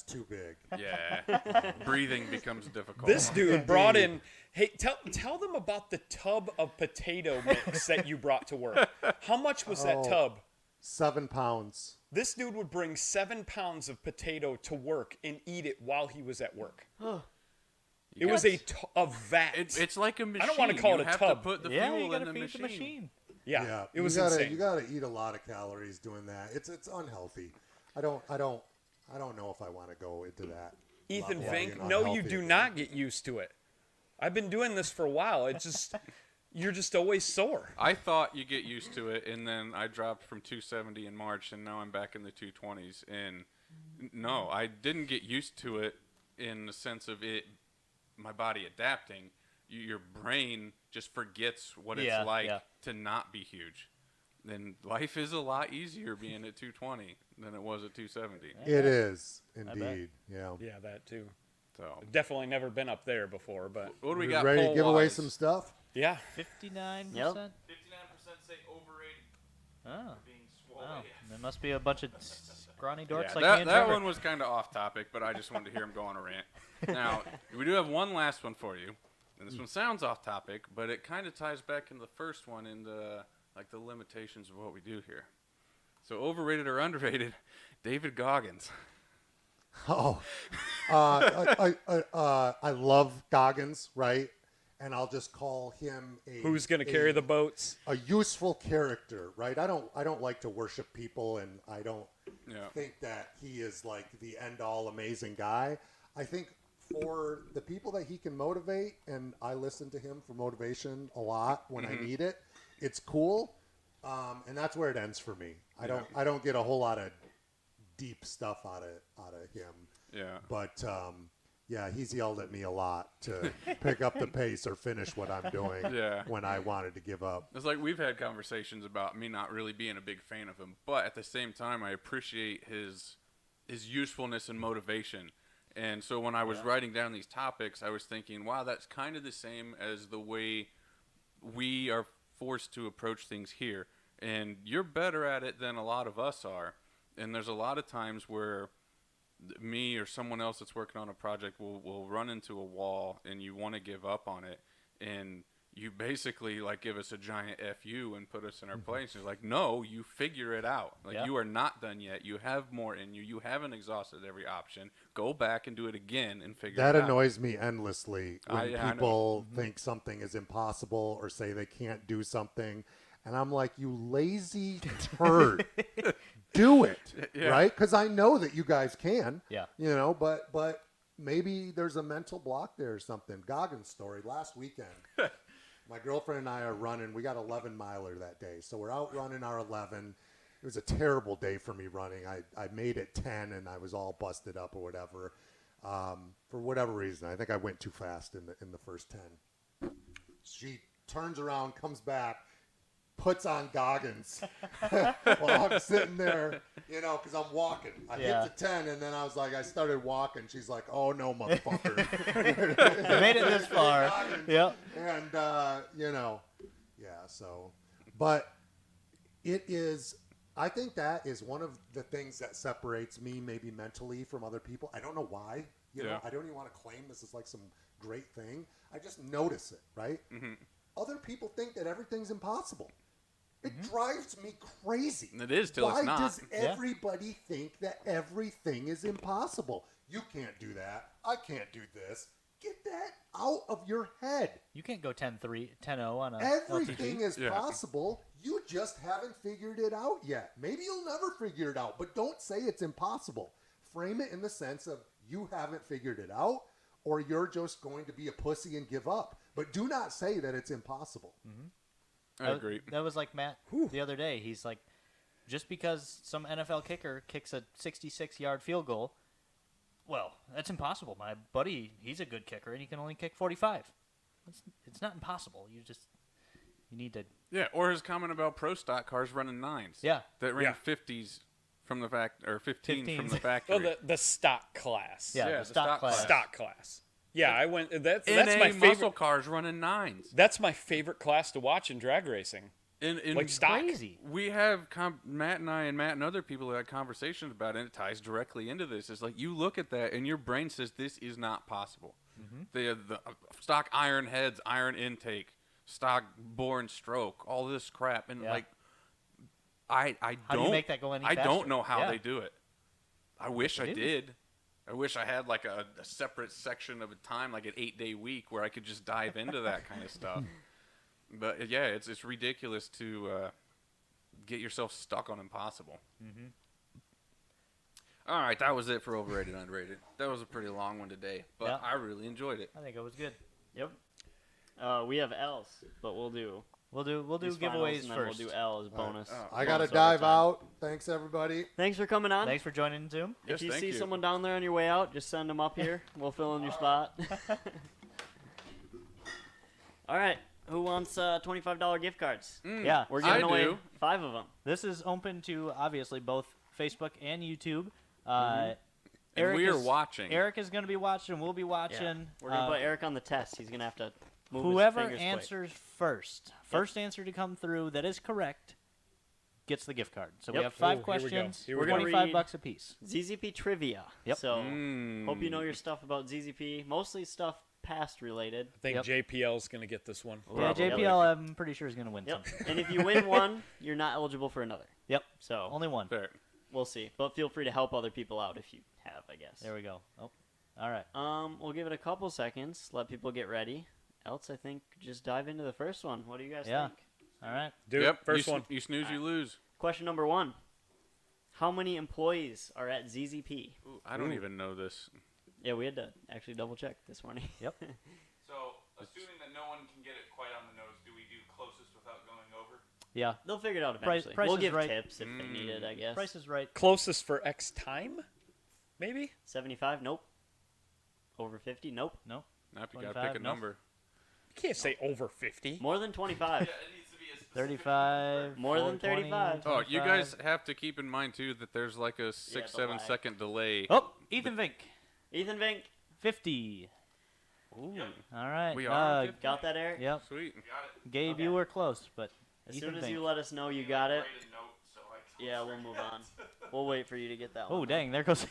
S3: too big.
S1: Yeah. Breathing becomes difficult.
S6: This dude brought in. Hey, tell them about the tub of potato mix that you brought to work. How much was that tub?
S3: 7 pounds.
S6: This dude would bring 7 pounds of potato to work and eat it while he was at work. It was a vat.
S1: It's like a machine.
S6: I don't wanna call
S1: You
S6: it a
S1: have
S6: tub.
S1: To put the
S2: yeah,
S1: fuel
S2: you
S1: in
S2: gotta
S1: the
S2: feed
S1: machine.
S2: the machine.
S6: yeah, it was
S3: you gotta,
S6: insane.
S3: You gotta eat a lot of calories doing that. It's unhealthy. I don't know if I want to go into that.
S6: Ethan
S3: level,
S6: Vink,
S3: being
S6: no, you
S3: unhealthy.
S6: do not get used to it. I've been doing this for a while. It's just you're just always sore.
S1: I thought you get used to it, and then I dropped from 270 in March, and now I'm back in the 220s. And no, I didn't get used to it in the sense of it, my body adapting. Your brain just forgets what
S2: Yeah,
S1: it's like
S2: yeah.
S1: to not be huge. Then life is a lot easier being at 220 than it was at 270.
S3: It is
S2: bet.
S3: indeed. Yeah.
S6: Yeah, that too.
S1: So
S6: Definitely never been up there before, but
S1: what do we
S3: You
S1: got?
S3: ready to give away
S1: poll-wise?
S3: some stuff?
S6: yeah.
S2: 59%.
S4: 59%
S5: 59% say overrated
S2: Oh,
S5: being swole.
S2: wow. There must be a bunch of scrawny dorks
S1: Yeah,
S2: like me and
S1: that
S2: Trevor.
S1: one was kind of off topic, but I just wanted to hear him go on a rant. Now, we do have one last one for you, And this one sounds off topic, but it kind of ties back into the first one in the like the limitations of what we do here. So overrated or underrated, David Goggins.
S3: Oh, I love Goggins, right? And I'll just call him
S6: Who's going to carry the boats?
S3: A useful character, right? I don't like to worship people, and I don't think that he is like the end all amazing guy. I think for the people that he can motivate, and I listen to him for motivation a lot when I need it, it's cool. And that's where it ends for me. I don't get a whole lot of deep stuff out of him.
S1: Yeah.
S3: But yeah, he's yelled at me a lot to pick up the pace or finish what I'm doing when I wanted to give up.
S1: It's like we've had conversations about me not really being a big fan of him, but at the same time, I appreciate his usefulness and motivation. And so when I was writing down these topics, I was thinking, wow, that's kind of the same as the way we are forced to approach things here. And you're better at it than a lot of us are. And there's a lot of times where me or someone else that's working on a project will run into a wall and you want to give up on it. And you basically like give us a giant FU and put us in our place. It's like, no, you figure it out. Like you are not done yet. You have more in you. You haven't exhausted every option. Go back and do it again and figure it out.
S3: That annoys me endlessly when people think something is impossible or say they can't do something. And I'm like, you lazy turd. Do it, right? Because I know that you guys can.
S2: Yeah.
S3: You know, but maybe there's a mental block there or something. Goggins story last weekend. My girlfriend and I are running. We got 11 miler that day. So we're out running our 11. It was a terrible day for me running. I made it 10 and I was all busted up or whatever. For whatever reason, I think I went too fast in the first 10. She turns around, comes back, puts on Goggins while I'm sitting there, you know, because I'm walking. I hit the 10, and then I was like, I started walking. She's like, oh, no, motherfucker.
S2: You made it this far. Yep.
S3: And, you know, so. But it is, I think that is one of the things that separates me maybe mentally from other people. I don't know why. You know, I don't even want to claim this is like some great thing. I just notice it, right? Other people think that everything's impossible. It drives me crazy.
S1: It is till it's not.
S3: Why does everybody think that everything is impossible? You can't do that. I can't do this. Get that out of your head.
S2: You can't go 10-3, 10-0 on a
S3: Everything
S2: LTG.
S3: is possible. You just haven't figured it out yet. Maybe you'll never figure it out, but don't say it's impossible. Frame it in the sense of you haven't figured it out or you're just going to be a pussy and give up. But do not say that it's impossible.
S1: I agree.
S2: That was like Matt the other day. He's like, just because some NFL kicker kicks a 66-yard field goal, well, that's impossible. My buddy, he's a good kicker, and he can only kick 45. It's not impossible. You need to.
S1: Yeah, or his comment about pro stock cars running 9s.
S2: Yeah.
S1: That ran 50s from the or 15s from the factory.
S6: Oh, the stock class.
S2: Yeah, the stock class.
S6: Stock class. Yeah, I went. That's
S1: NA
S6: my favorite.
S1: muscle cars running 9s.
S6: That's my favorite class to watch in drag racing. Like stock.
S2: Crazy.
S1: We have Matt and other people that had conversations about it, and it ties directly into this. It's like you look at that and your brain says this is not possible. The stock iron heads, iron intake, stock bore and stroke, all this crap, and like I don't.
S2: How do you make that go any
S1: I
S2: faster?
S1: don't know how they do it. I wish I did. I wish I had like a separate section of a time, like an 8-day week, where I could just dive into that kind of stuff. But yeah, it's ridiculous to get yourself stuck on impossible. All right, that was it for overrated, underrated. That was a pretty long one today, but I really enjoyed it.
S2: I think it was good.
S4: Yep. We have L's, but we'll do these finals,
S2: giveaways
S4: and then
S2: first.
S4: We'll do L as bonus.
S3: I got to
S4: bonus
S3: dive
S4: overtime.
S3: out. Thanks, everybody.
S4: Thanks for coming on.
S2: Thanks for joining Zoom.
S1: Yes,
S4: If you
S1: thank
S4: see
S1: you.
S4: someone down there on your way out, just send them up here. We'll fill in your spot. All right. Who wants $25 gift cards?
S2: Yeah,
S4: We're giving
S1: I
S4: away
S1: do.
S4: 5 of them.
S2: this is open to obviously both Facebook and YouTube.
S1: And
S2: Eric
S1: we are
S2: is-
S1: watching.
S2: Eric is going to be watching. We'll be watching.
S4: We're going to put Eric on the test. He's going to have to move
S2: Whoever
S4: his fingers
S2: answers first answer to come through that is correct, gets the gift card. So we
S4: Yep.
S2: have 5
S6: Ooh, here we go.
S2: questions,
S6: Here we
S4: go.
S2: 25
S4: Read-
S2: bucks a piece.
S4: quick. ZZP trivia.
S2: Yep.
S4: So hope you know your stuff about ZZP. Mostly stuff past related.
S6: I think
S2: Yep.
S6: JPL's going to get this one.
S2: Yeah,
S4: Probably.
S2: JPL, I'm pretty sure is going to win
S4: Yep.
S2: something.
S4: And if you win one, you're not eligible for another.
S2: Yep.
S4: So
S2: Only one.
S1: Fair.
S4: we'll see. But feel free to help other people out if you have, I guess.
S2: There we go. Oh, all right.
S4: We'll give it a couple seconds. Let people get ready. Else, I think just dive into the first one. What do you guys
S2: Yeah.
S4: think?
S2: All right.
S6: Dude,
S1: Yep.
S6: first
S1: you,
S6: one.
S1: You snooze, you lose.
S4: Question number 1. How many employees are at ZZP?
S1: Ooh, I don't even know this.
S4: Yeah, we had to actually double check this morning.
S2: Yep.
S5: So, assuming that no one can get it quite on the nose, do we do closest without going over?
S2: Yeah.
S4: They'll figure it out
S2: Price-
S4: eventually.
S2: price
S4: we'll
S2: is
S4: give
S2: right.
S4: tips if they need it, I guess.
S2: Price is right.
S6: Closest for X time? Maybe?
S4: 75? Nope. Over 50? Nope.
S2: No.
S1: Now if you got to
S2: 25,
S1: pick a
S2: no.
S1: number.
S6: You can't say over 50.
S4: More than 25.
S5: Yeah, it needs to be a specific
S2: 35.
S4: More than
S2: 420,
S4: 35.
S1: Oh, you
S2: 25.
S1: guys have to keep in mind, too, that there's like a 6,
S4: the
S1: 7
S4: lag.
S1: second delay.
S2: Oh, Ethan Vink.
S4: Ethan Vink,
S2: 50.
S1: Ooh.
S2: All right.
S1: We are at 50?
S4: got that, Eric?
S2: Yep.
S1: Sweet.
S5: Got it.
S2: Gabe,
S4: Okay.
S2: you were close, but
S4: As
S2: Ethan
S4: soon as
S2: Vink.
S4: you let us know you
S5: Can
S4: got it,
S5: write a note so I don't
S4: yeah, we'll move
S5: forget.
S4: on. We'll wait for you to get that one.
S2: Oh, dang. There goes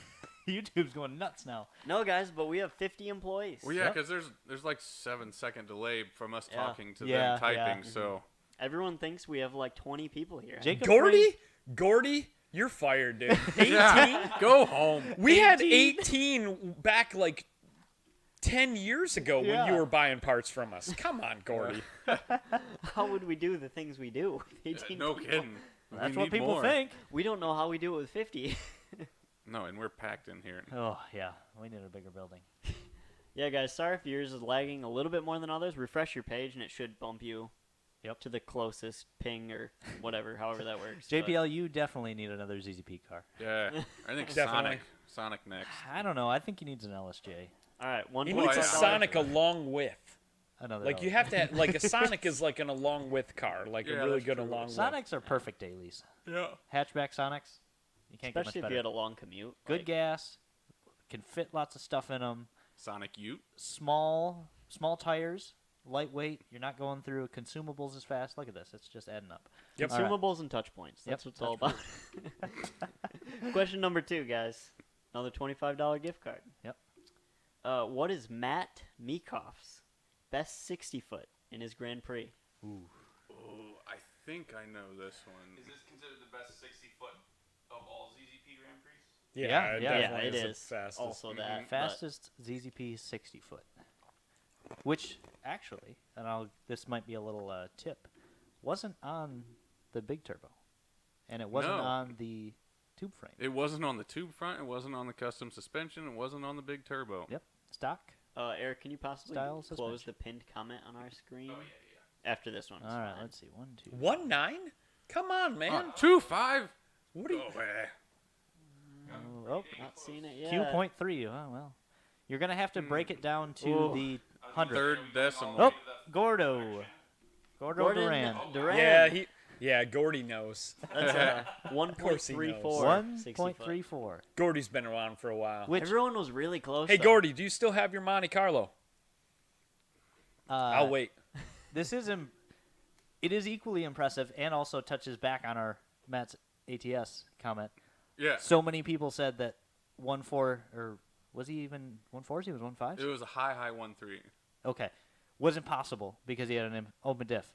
S2: YouTube's going nuts now.
S4: No, guys, but we have 50 employees.
S1: Well, yeah,
S2: Yep.
S1: because there's like 7 second delay from us
S4: Yeah.
S1: talking to
S2: Yeah,
S1: them typing,
S2: yeah.
S1: so.
S4: Everyone thinks we have like 20 people here.
S2: Jacob
S6: Gordy? Gordy? You're fired, dude. 18?
S1: Yeah, go home.
S6: We had 18 back like 10 years ago when
S2: Yeah.
S6: you were buying parts from us. Come on, Gordy.
S4: How would we do the things we do with 18
S1: No
S4: people?
S1: kidding.
S2: That's
S1: We
S2: what
S1: need
S2: people
S1: more.
S2: think.
S4: We don't know how we do it with 50.
S1: No, and we're packed in here.
S2: Oh, yeah. We need a bigger building.
S4: Yeah, guys, sorry if yours is lagging a little bit more than others. Refresh your page, and it should bump you
S2: Yep.
S4: to the closest ping or whatever, however that works. but-
S2: JPL, you definitely need another ZZP car.
S1: Yeah, I think
S6: Definitely.
S1: Sonic next.
S2: I don't know. I think he needs an LSJ.
S4: All right, one
S6: He
S1: Well,
S6: needs a
S1: I-
S6: Sonic along with.
S2: Another
S6: Like, you
S2: LSJ.
S6: have to, like, a Sonic is like an along with car. Like,
S1: Yeah,
S6: a really
S1: that's
S6: good
S1: true.
S6: along with.
S2: Sonics are perfect dailies.
S1: Yeah.
S2: Hatchback Sonics. You can't
S4: Especially
S2: get much
S4: if you had
S2: better.
S4: a long commute.
S2: Good
S4: like,
S2: gas. Can fit lots of stuff in them.
S1: Sonic Ute.
S2: Small tires. Lightweight. You're not going through consumables as fast. Look at this. It's just adding up.
S6: Yep.
S2: All right.
S4: Consumables and touch points. That's
S2: Yep,
S4: what it's all about. Question number 2, guys. Another $25 gift card.
S2: Yep.
S4: What is Matt Mekov's best 60-foot in his Grand Prix?
S1: Oh, I think I know this one.
S5: Is this considered the best 60-foot of all ZZP Grand Prix?
S2: Yeah,
S6: it
S2: yeah.
S6: definitely
S4: it
S6: the
S4: is.
S6: fastest.
S4: Also that. but-
S2: Fastest ZZP 60 foot. Which actually, and this might be a little tip, wasn't on the big turbo, and it wasn't
S1: No.
S2: on the tube frame.
S1: It wasn't on the tube front. It wasn't on the custom suspension. It wasn't on the big turbo.
S2: Yep, stock.
S4: Eric, can you possibly
S2: Style
S4: close
S2: suspension.
S4: the pinned comment on our screen?
S5: Oh, yeah.
S4: After this one.
S2: All right, let's see. 1, 2.
S6: 1.9? Come on, man.
S1: 2.5.
S6: What are you?
S1: Oh,
S2: Oh,
S4: Not seeing it yet.
S2: Q.3. Oh well, you're gonna have to break it down to
S4: Ooh.
S2: the
S5: I was gonna
S2: 100.
S1: Third
S5: say, are we going
S1: decimal.
S5: all the way
S2: Oh,
S5: to the
S2: Gordo.
S5: direction?
S2: Gordo
S4: Gordon
S2: Duran.
S4: Duran.
S6: Yeah, Gordy knows.
S4: That's
S6: course he knows.
S4: 1.34. 60 foot.
S2: 1.34.
S6: Gordy's been around for a while.
S2: Which
S4: Everyone was really close.
S6: Hey,
S4: though.
S6: Gordy, do you still have your Monte Carlo? I'll wait.
S2: This is it is equally impressive and also touches back on our Matt's ATS comment.
S1: Yeah.
S2: So many people said that 1.4 or was he even 1.4s? He was 1.5s?
S1: It was a high 1.3.
S2: Okay. Wasn't possible because he had an open diff.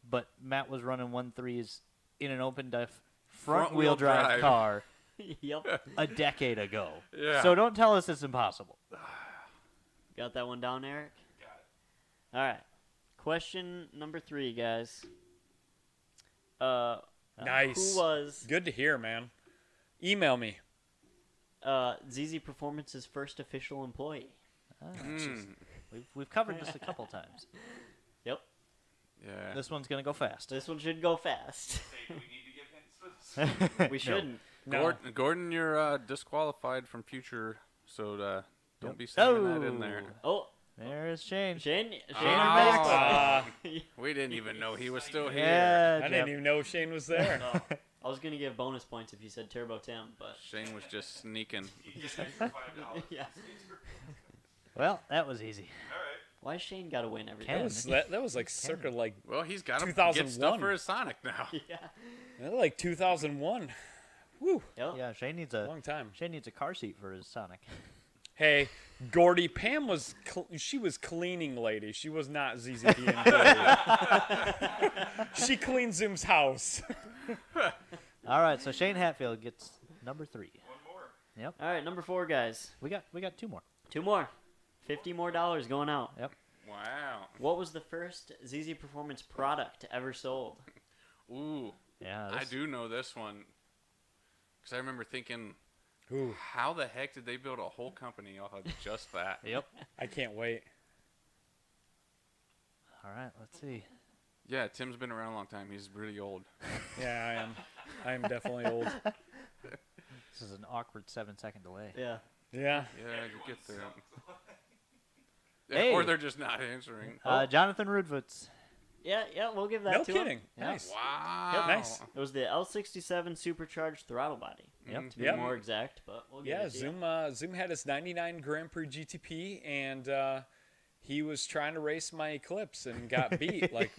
S2: But Matt was running 1.3s in an open diff front wheel drive car
S4: Yep.
S2: a decade ago.
S1: Yeah.
S2: So don't tell us it's impossible.
S4: Got that one down, Eric?
S5: Got it.
S4: All right. Question number 3, guys.
S6: Nice.
S4: Who was
S6: Good to hear, man. Email me.
S4: ZZPerformance's first official employee?
S2: We've covered this a couple times.
S4: Yep.
S1: Yeah.
S2: This one's going to go fast.
S4: This one should go fast.
S5: Say, do we need to give hints for this?
S4: We shouldn't.
S6: No.
S1: Gordon, you're disqualified from future, so don't be saying that in there.
S4: Oh,
S2: There's Shane.
S4: Shane
S1: Oh.
S4: back.
S1: We didn't even know he was still here.
S2: Yeah,
S6: I didn't even know Shane was there.
S4: No, I was gonna give bonus points if you said Turbo Tim, but
S1: Shane was just sneaking.
S5: You get an extra $5.
S4: yeah.
S2: Well, that was easy.
S5: All right.
S4: Why Shane got to win every
S2: Ken.
S4: time?
S6: That was like circa like
S1: Well, he's got to get
S6: 2001.
S1: stuff for his Sonic now.
S4: Yeah.
S6: like 2001. Woo.
S4: Yep.
S2: Yeah, Shane needs
S6: Long time.
S2: a car seat for his Sonic.
S6: Hey, Gordy, Pam was she was cleaning lady. She was not ZZP employee. She cleaned Zoom's house.
S2: All right, so Shane Hatfield gets number 3.
S5: One more.
S2: Yep.
S4: All right, number 4, guys.
S2: We got 2 more.
S4: 2 more. $50 more going out.
S2: Yep.
S1: Wow.
S4: What was the first ZZPerformance product ever sold?
S1: Ooh.
S2: Yeah.
S1: I do know this one. Because I remember thinking,
S6: Ooh,
S1: how the heck did they build a whole company off of just that?
S2: Yep.
S6: I can't wait.
S2: All right, let's see.
S1: Yeah, Tim's been around a long time. He's really old.
S6: Yeah, I am. I am definitely old.
S2: This is an awkward 7-second delay.
S4: Yeah.
S6: Yeah.
S1: Yeah, you get there.
S2: Hey.
S1: Or they're just not answering.
S2: Jonathan Rudvitz.
S4: Yeah, we'll give that
S6: No
S4: to him.
S6: kidding.
S2: Yeah.
S6: Nice.
S1: Wow.
S6: Nice.
S4: It was the L67 supercharged throttle body.
S2: Yep.
S4: To be
S6: Yep.
S4: more exact, but we'll give
S6: Yeah,
S4: it to you.
S6: Zoom had his 99 Grand Prix GTP, and he was trying to race my Eclipse and got beat like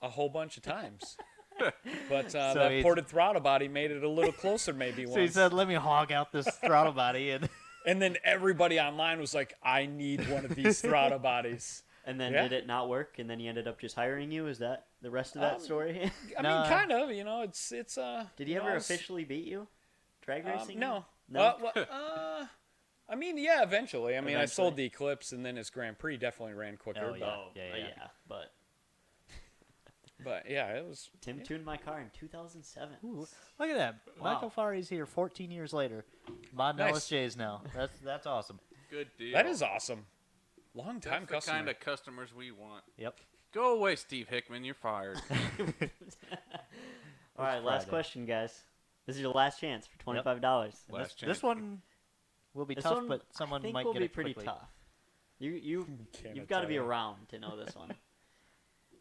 S6: a whole bunch of times. But that
S2: he's-
S6: ported throttle body made it a little closer maybe
S2: So he
S6: once.
S2: said, "Let me hog out this throttle body," and
S6: And then everybody online was like, I need one of these throttle bodies.
S4: And then
S6: Yeah.
S4: did it not work? And then he ended up just hiring you? Is that the rest of that story?
S6: I
S2: No.
S6: mean, kind of, it's
S4: Did he
S6: you know,
S4: ever
S6: I was-
S4: officially beat you? Drag racing?
S6: No.
S4: No?
S6: I mean, yeah, eventually. I mean, I sold
S4: Eventually.
S6: the Eclipse, and then his Grand Prix definitely ran quicker.
S2: Oh,
S6: but,
S2: yeah.
S4: Oh,
S2: Yeah.
S4: But
S6: but yeah, it was.
S4: Tim tuned my car in 2007.
S2: Ooh, look at that.
S4: Wow.
S2: Michael Fari's here 14 years later. Mod
S6: Nice.
S2: LSJs now. That's awesome.
S1: Good deal.
S6: That is awesome. Long
S1: That's
S6: time
S1: the
S6: customer.
S1: kind of customers we want.
S2: Yep.
S1: Go away, Steve Hickman. You're fired.
S4: All right, last
S2: Friday.
S4: question, guys. This is your last chance for $25.
S1: Last chance.
S2: This one will be
S4: This
S2: tough,
S4: one,
S2: but someone
S4: I think
S2: might
S4: will
S2: get
S4: be
S2: it
S4: pretty
S2: quickly.
S4: tough. You've
S6: Can't
S4: got to
S6: tell
S4: be
S6: you.
S4: around to know this one.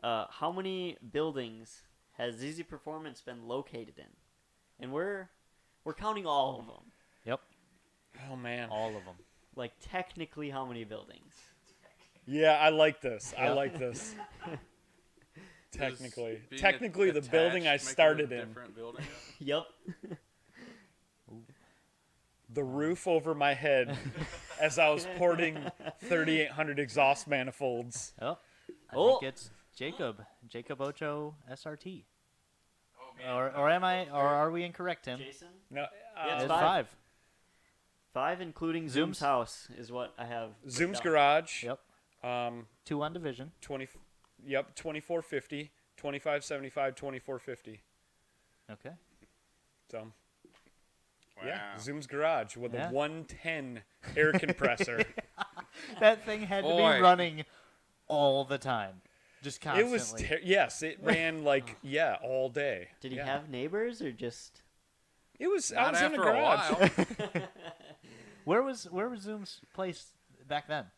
S4: How many buildings has ZZPerformance been located in? And we're counting all of them.
S2: Yep.
S6: Oh man.
S2: All of them.
S4: Like technically, how many buildings?
S6: Yeah, I like this. I
S2: Yep.
S6: like this.
S1: Does
S6: Technically,
S1: being
S6: the building I
S1: attached make it a
S6: started in,
S1: different building?
S4: Yep.
S6: the roof over my head, as I was porting 3,800 exhaust manifolds.
S2: Oh. I
S4: Oh.
S2: think it's Jacob Ocho SRT.
S5: Oh man.
S2: Or am I? Or are we incorrect, Tim?
S4: Jason?
S6: No,
S4: Yeah,
S2: It's
S4: it's
S2: five.
S4: 5, including Zoom's
S2: Zoom's-
S4: house, is what I have.
S6: Zoom's
S4: written down.
S6: garage.
S2: Yep. 2 on division.
S6: 2450, 2575, 2450.
S2: Okay.
S6: So
S1: Wow.
S6: yeah, Zoom's garage with
S2: Yeah.
S6: a 110 air compressor.
S2: That thing had to
S1: Boy.
S2: be running all the time, just
S6: It
S2: constantly.
S6: was yes, it ran like all day.
S4: Did he
S6: Yeah.
S4: have neighbors or just?
S6: It was. I
S1: Not
S6: was in the
S1: after a
S6: garage.
S1: while.
S2: Where was Zoom's place back then?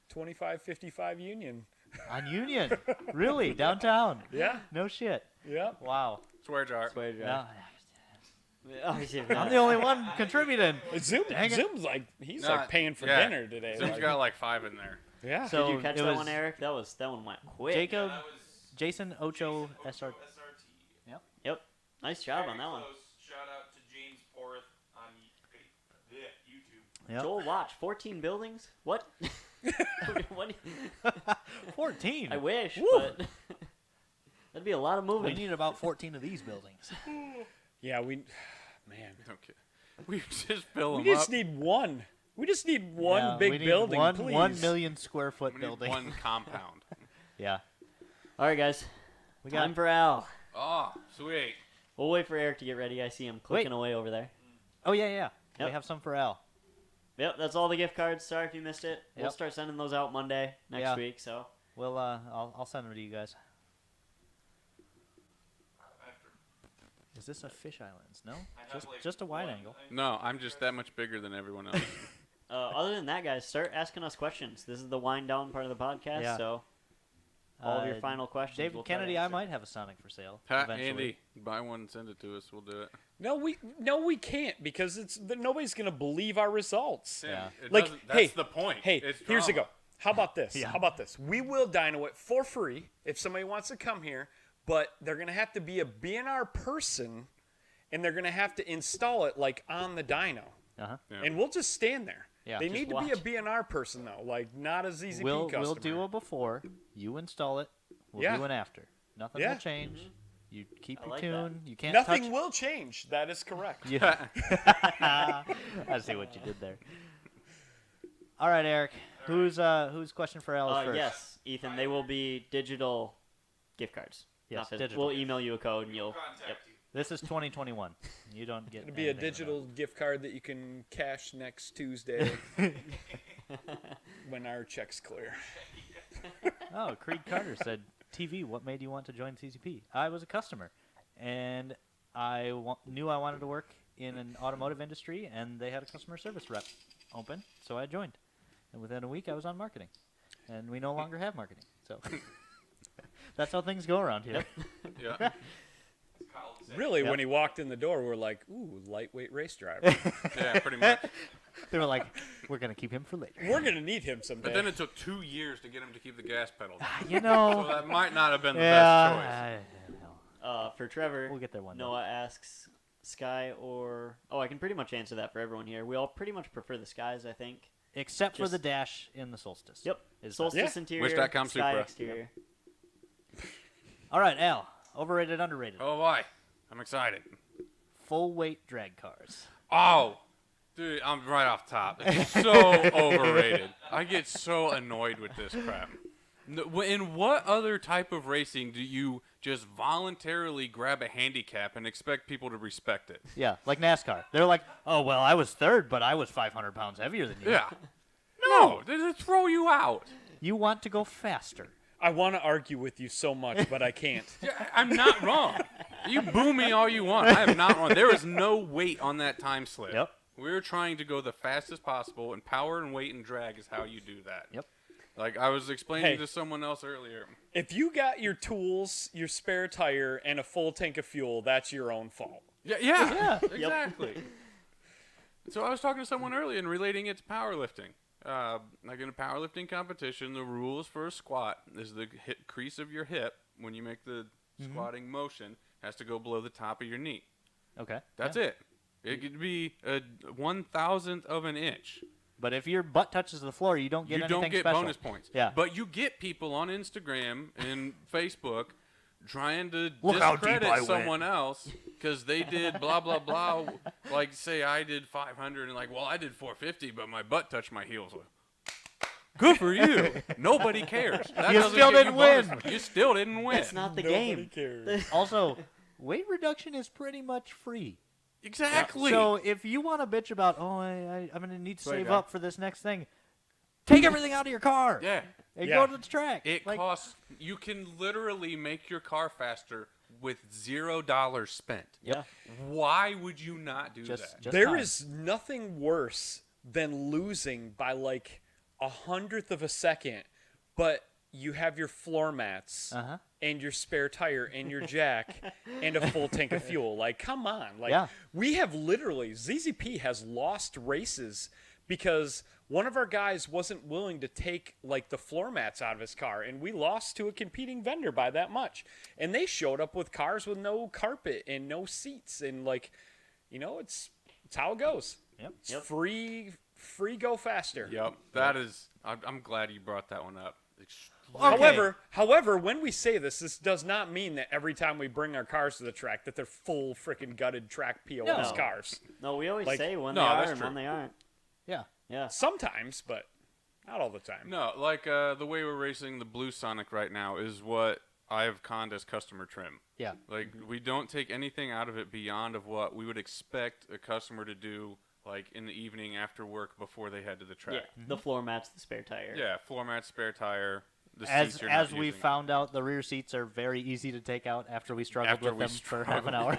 S6: 2555 Union.
S2: On Union, really downtown.
S6: Yeah.
S2: No shit.
S6: Yep.
S2: Wow.
S1: Swear jar.
S4: Swear jar.
S2: No,
S4: Oh, yeah.
S2: I'm the only one contributing.
S6: Zoom.
S2: Dang it.
S6: Zoom's like he's
S1: Nah,
S6: like paying for
S1: yeah.
S6: dinner today.
S1: Zoom's
S6: like-
S1: got like 5 in there.
S6: yeah.
S2: So
S4: Did you catch
S2: it
S4: that
S2: was
S4: one, Eric? That one went quick.
S2: Jacob,
S5: That was
S2: Jason Ocho SRT.
S5: SRT.
S4: Yep. Nice job
S5: Very
S4: on that one.
S5: close. Shout out to James Porth on YouTube.
S2: Yep.
S4: Joel, watch 14 buildings. What? What?
S2: 14.
S4: I wish,
S2: Woo.
S4: but that'd be a lot of
S2: We
S4: moving.
S2: need about 14 of these buildings.
S6: Yeah. Man.
S1: Okay. We just fill
S6: We
S1: them
S6: just
S1: up.
S6: need one. We just need one
S2: Yeah,
S6: big
S2: we need
S6: building,
S2: one,
S6: please.
S2: 1 million square foot
S1: We need
S2: building.
S1: one compound.
S2: Yeah.
S4: All right, guys.
S2: We
S4: Time
S2: got
S4: for Al.
S1: Oh, sweet.
S4: We'll wait for Eric to get ready. I see him clicking away over there.
S2: Oh yeah, yeah.
S4: Yep.
S2: We have some for Al.
S4: Yep, that's all the gift cards. Sorry if you missed it. We'll
S2: Yep.
S4: start sending those out Monday next
S2: Yeah.
S4: week. So
S2: Well, I'll send them to you guys. Is this a fish islands? No, just a wide angle.
S1: No, I'm just that much bigger than everyone else.
S4: other than that, guys, start asking us questions. This is the wind down part of the podcast.
S2: Yeah.
S4: So all of your final questions.
S2: David
S4: we'll try to
S2: Kennedy, I
S4: answer.
S2: might have a Sonic for sale.
S1: Ha,
S2: eventually.
S1: Andy, buy one and send it to us. We'll do it.
S6: No, we can't because nobody's gonna believe our results.
S2: Yeah.
S1: It
S6: Like,
S1: doesn't- that's
S6: hey,
S1: the point.
S6: Hey,
S1: It's
S6: here's the
S1: drama.
S6: go. How about this?
S2: Yeah.
S6: How about this? We will dyno it for free if somebody wants to come here, but they're gonna have to be a BNR person, and they're gonna have to install it like on the dyno,
S2: Uh-huh.
S1: Yeah.
S6: and we'll just stand there.
S2: Yeah.
S6: They
S4: Just
S6: need to
S4: watch.
S6: be a BNR person though, like not a ZZP
S2: We'll
S6: customer.
S2: do a before. You install it. We'll
S6: Yeah.
S2: do an after. Nothing
S6: Yeah.
S2: will change. You keep
S4: I
S2: your
S4: like
S2: tune. You can't
S6: Nothing
S2: touch.
S6: will change. That is correct.
S2: Yeah. I see what you did there. All right, Eric. Whose question for Al is first?
S4: Yes, Ethan. They will be digital gift cards.
S2: Yes,
S4: Not physical.
S2: digital.
S4: We'll email you a code and you'll.
S5: Contact
S4: Yep.
S5: you.
S2: This is 2021. You don't get.
S6: It'll be a
S2: anything with
S6: digital gift card that you can cash next Tuesday when our check's clear.
S2: that. Oh, Creed Carter said, "TV, what made you want to join CCP?" I was a customer, and I knew I wanted to work in an automotive industry, and they had a customer service rep open, so I joined. And within a week, I was on marketing, and we no longer have marketing. So that's how things go around here.
S1: Yeah.
S5: Kyle would say.
S6: Really,
S2: Yep.
S6: when he walked in the door, we're like, "Ooh, lightweight race driver.
S1: Yeah, pretty much.
S2: They were like, "We're gonna keep him for later."
S6: We're gonna need him someday."
S1: But then it took 2 years to get him to keep the gas pedal down.
S2: You
S1: So
S2: know.
S1: that might not have been the
S2: Yeah.
S1: best choice.
S4: For Trevor,
S2: We'll get there one day.
S4: Noah asks Sky or I can pretty much answer that for everyone here. We all pretty much prefer the Skies, I think.
S2: Except for
S4: Just-
S2: the dash in the Solstice.
S4: Yep.
S2: Is
S4: Solstice
S6: Yeah.
S4: interior,
S1: Wish.com
S4: Sky
S1: Supra.
S4: exterior.
S2: All right, Al. Overrated, underrated.
S1: Oh, boy. I'm excited.
S2: Full weight drag cars.
S1: Oh, dude, I'm right off top. It's so overrated. I get so annoyed with this crap. In what other type of racing do you just voluntarily grab a handicap and expect people to respect it?
S2: Yeah, like NASCAR. They're like, "Oh well, I was third, but I was 500 pounds heavier than you."
S1: Yeah. No, they throw you out.
S2: You want to go faster.
S6: I want to argue with you so much, but I can't.
S1: Yeah, I'm not wrong. You boo me all you want. I am not wrong. There is no weight on that time slip.
S2: Yep.
S1: We're trying to go the fastest possible, and power and weight and drag is how you do that.
S2: Yep.
S1: Like I was explaining
S6: Hey.
S1: to someone else earlier.
S6: If you got your tools, your spare tire, and a full tank of fuel, that's your own fault.
S1: Yeah, exactly. So I was talking to someone earlier and relating it to powerlifting. Like in a powerlifting competition, the rules for a squat is the crease of your hip when you make the squatting motion has to go below the top of your knee.
S2: Okay.
S1: That's
S2: yeah.
S1: it. It could be a 1,000th of an inch.
S2: But if your butt touches the floor, you don't get
S1: You
S2: anything
S1: don't get
S2: special.
S1: bonus points.
S2: Yeah.
S1: But you get people on Instagram and Facebook trying to
S2: Look how deep I
S1: discredit
S2: went.
S1: someone else because they did blah, blah, blah. Like, say I did 500 and like, well, I did 450, but my butt touched my heels. Good for you. Nobody cares. That
S2: You
S1: doesn't
S2: still
S1: get
S2: didn't
S1: bonus
S2: win.
S1: points. You still didn't win.
S4: That's not the
S6: Nobody
S4: game.
S6: cares.
S2: Also, weight reduction is pretty much free.
S1: Exactly.
S2: So if you want to bitch about, I'm going to need to
S4: Sorry,
S2: save
S4: guy.
S2: up for this next thing, take everything out of your car
S1: yeah.
S2: and
S6: Yeah.
S2: go to the track.
S1: It
S2: Like,
S1: costs, you can literally make your car faster with $0 spent.
S2: Yep.
S1: Why would you not do
S2: Just-
S1: that?
S2: just
S6: There
S2: time.
S6: is nothing worse than losing by like 100th of a second, but you have your floor mats
S2: Uh-huh.
S6: and your spare tire and your jack and a full tank of fuel. Like, come on. Like,
S2: Yeah.
S6: we have literally, ZZP has lost races because one of our guys wasn't willing to take like the floor mats out of his car, and we lost to a competing vendor by that much. And they showed up with cars with no carpet and no seats, and like, it's how it goes.
S2: Yep.
S6: It's free go faster.
S1: Yep. That is, I'm glad you brought that one up.
S6: However, when we say this does not mean that every time we bring our cars to the track that they're full freaking gutted track POS
S2: No.
S6: cars.
S4: No, we always
S6: Like-
S4: say when
S1: No,
S4: they are
S1: that's
S4: and
S1: true.
S4: when they aren't.
S2: Yeah.
S4: Yeah.
S6: Sometimes, but not all the time.
S1: No, like the way we're racing the Blue Sonic right now is what I have conned as customer trim.
S2: Yeah.
S1: Like we don't take anything out of it beyond of what we would expect a customer to do, like in the evening after work before they head to the track.
S4: Yeah. The floor mats, the spare tire.
S1: Yeah, floor mat, spare tire. The
S2: As
S1: seats you're not
S2: we
S1: using.
S2: found out, the rear seats are very easy to take out after we struggled
S1: After
S2: with
S1: we
S2: them for half an hour.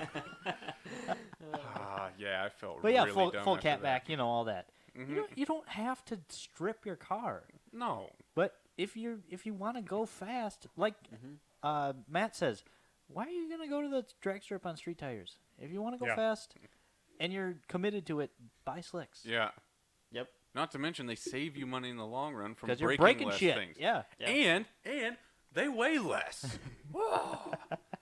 S1: Yeah, I felt
S2: But yeah,
S1: really
S2: full
S1: dumb
S2: full
S1: after
S2: cat
S1: that.
S2: back, all that. You don't have to strip your car.
S1: No.
S2: But if you want to go fast, like Matt says, why are you gonna go to the drag strip on street tires? If you want to go
S6: Yeah.
S2: fast and you're committed to it, buy slicks.
S1: Yeah.
S4: Yep.
S1: Not to mention they save you money in the long run from
S2: Because you're
S1: breaking
S2: breaking
S1: less
S2: shit.
S1: things.
S2: Yeah.
S1: And they weigh less. Whoa.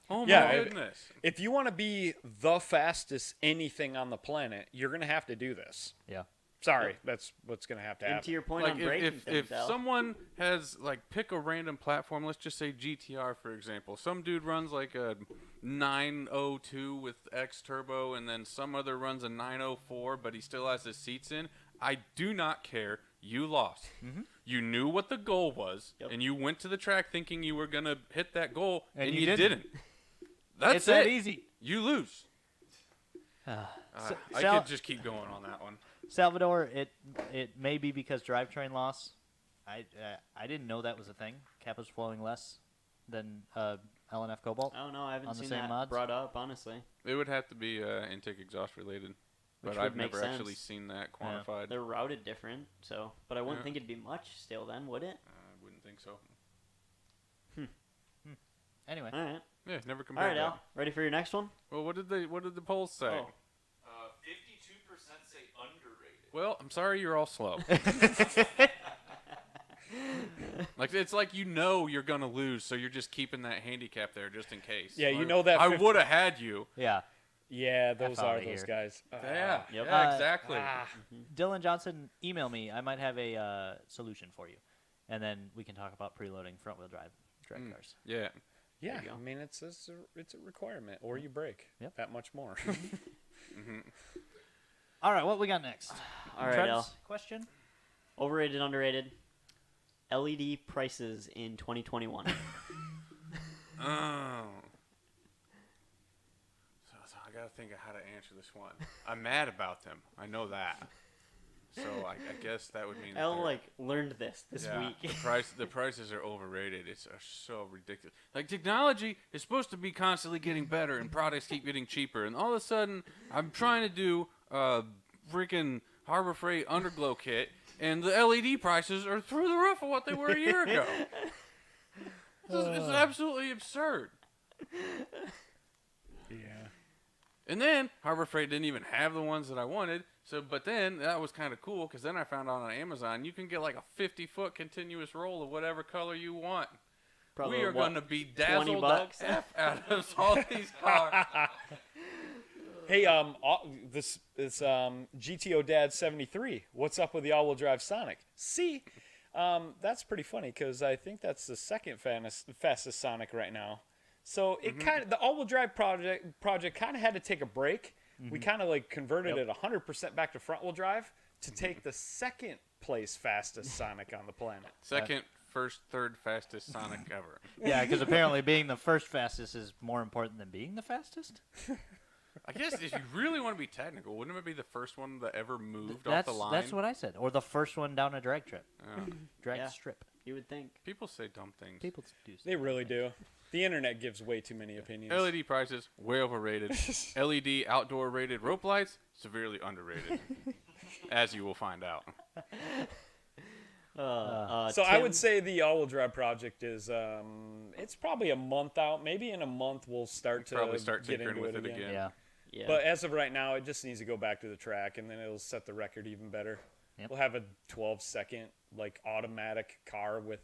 S1: Oh
S6: Yeah,
S1: my
S6: if-
S1: goodness.
S6: If you want to be the fastest anything on the planet, you're going to have to do this.
S2: Yeah.
S6: Sorry, that's what's gonna have to
S4: And
S6: happen.
S4: to your point
S1: Like
S4: on breaking
S1: if
S4: things, Al,
S1: someone has like pick a random platform, let's just say GTR for example. Some dude runs like a 902 with X turbo, and then some other runs a 904, but he still has his seats in. I do not care. You lost. You knew what the goal was,
S4: Yep.
S1: and you went to the track thinking you were gonna hit that goal,
S2: And
S1: and
S2: you
S1: you
S2: didn't.
S1: That's
S2: It's
S1: it.
S2: that easy.
S1: You lose. I
S2: Sal-
S1: could just keep going on that one.
S2: Salvador, it may be because drivetrain loss. I didn't know that was a thing. Kappa's flowing less than LNF Cobalt.
S4: I don't know. I haven't
S2: on the
S4: seen
S2: same
S4: that
S2: mods?
S4: brought up, honestly.
S1: It would have to be intake exhaust related,
S4: Which
S1: but
S4: would
S1: I've
S4: make
S1: never actually
S4: sense.
S1: seen that
S2: Yeah.
S1: quantified.
S4: They're routed different, so. But I wouldn't
S1: Yeah.
S4: think it'd be much still then, would it?
S1: I wouldn't think so.
S2: Anyway,
S4: All right.
S1: Yeah, never
S4: All
S1: compared
S4: right,
S1: that.
S4: Al. Ready for your next one?
S1: Well, what did the polls say?
S4: Oh.
S5: 52% say underrated.
S1: Well, I'm sorry you're all slow. Like it's like you're gonna lose, so you're just keeping that handicap there just in case.
S6: Yeah, you
S1: Like,
S6: know that
S1: I
S6: 50
S1: would have had you.
S2: yeah.
S6: Yeah, those
S2: outta
S6: are those
S2: here.
S6: guys.
S1: Yeah,
S4: Yep.
S1: yeah, exactly.
S2: Dylan Johnson, email me. I might have a solution for you, and then we can talk about preloading front-wheel drive drag cars.
S1: Yeah.
S6: Yeah,
S4: There you go.
S6: I mean it's a requirement, or you break.
S2: Yep.
S6: That much more.
S2: All right, what we got next?
S4: All right,
S2: Trent's
S4: Al.
S2: question.
S4: Overrated, underrated. LED prices in 2021.
S1: Oh. So I gotta think of how to answer this one. I'm mad about them. I know that. So I guess that would mean that
S4: Al
S1: they're-
S4: learned this week.
S1: the prices are overrated. It's so ridiculous. Like technology is supposed to be constantly getting better, and products keep getting cheaper. And all of a sudden, I'm trying to do a freaking Harbor Freight underglow kit, and the LED prices are through the roof of what they were a year ago. It's absolutely absurd.
S6: Yeah.
S1: And then Harbor Freight didn't even have the ones that I wanted. So, but then that was kind of cool because then I found out on Amazon you can get like a 50-foot continuous roll of whatever color you want.
S4: Probably
S1: We are
S4: what,
S1: going to be dazzled
S4: $20?
S1: the F out of all these cars.
S6: Hey, this GTO Dad 73. What's up with the all-wheel drive Sonic? See, that's pretty funny because I think that's the second fastest Sonic right now. So it the all-wheel drive project kind of had to take a break. We kind of like converted it 100% back to front-wheel drive to take the second place fastest Sonic on the planet.
S1: Second, first, third fastest Sonic ever.
S2: Yeah, because apparently being the first fastest is more important than being the fastest.
S1: I guess if you really want to be technical, wouldn't it be the first one that ever moved off
S2: That's
S1: the line?
S2: that's what I said. Or the first one down a drag trip,
S1: Yeah.
S2: drag
S4: Yeah.
S2: strip.
S4: You would think.
S1: People say dumb things.
S2: People do.
S6: They really do. The internet gives way too many opinions.
S1: LED prices, way overrated. LED outdoor rated rope lights, severely underrated. As you will find out.
S6: So I would say the all-wheel drive project is it's probably a month out. Maybe in a month we'll start to
S1: Probably start
S6: get
S1: tinkering
S6: into
S1: with it again.
S2: Yeah.
S4: Yeah.
S6: But as of right now, it just needs to go back to the track, and then it'll set the record even better.
S2: Yep.
S6: We'll have a 12-second like automatic car with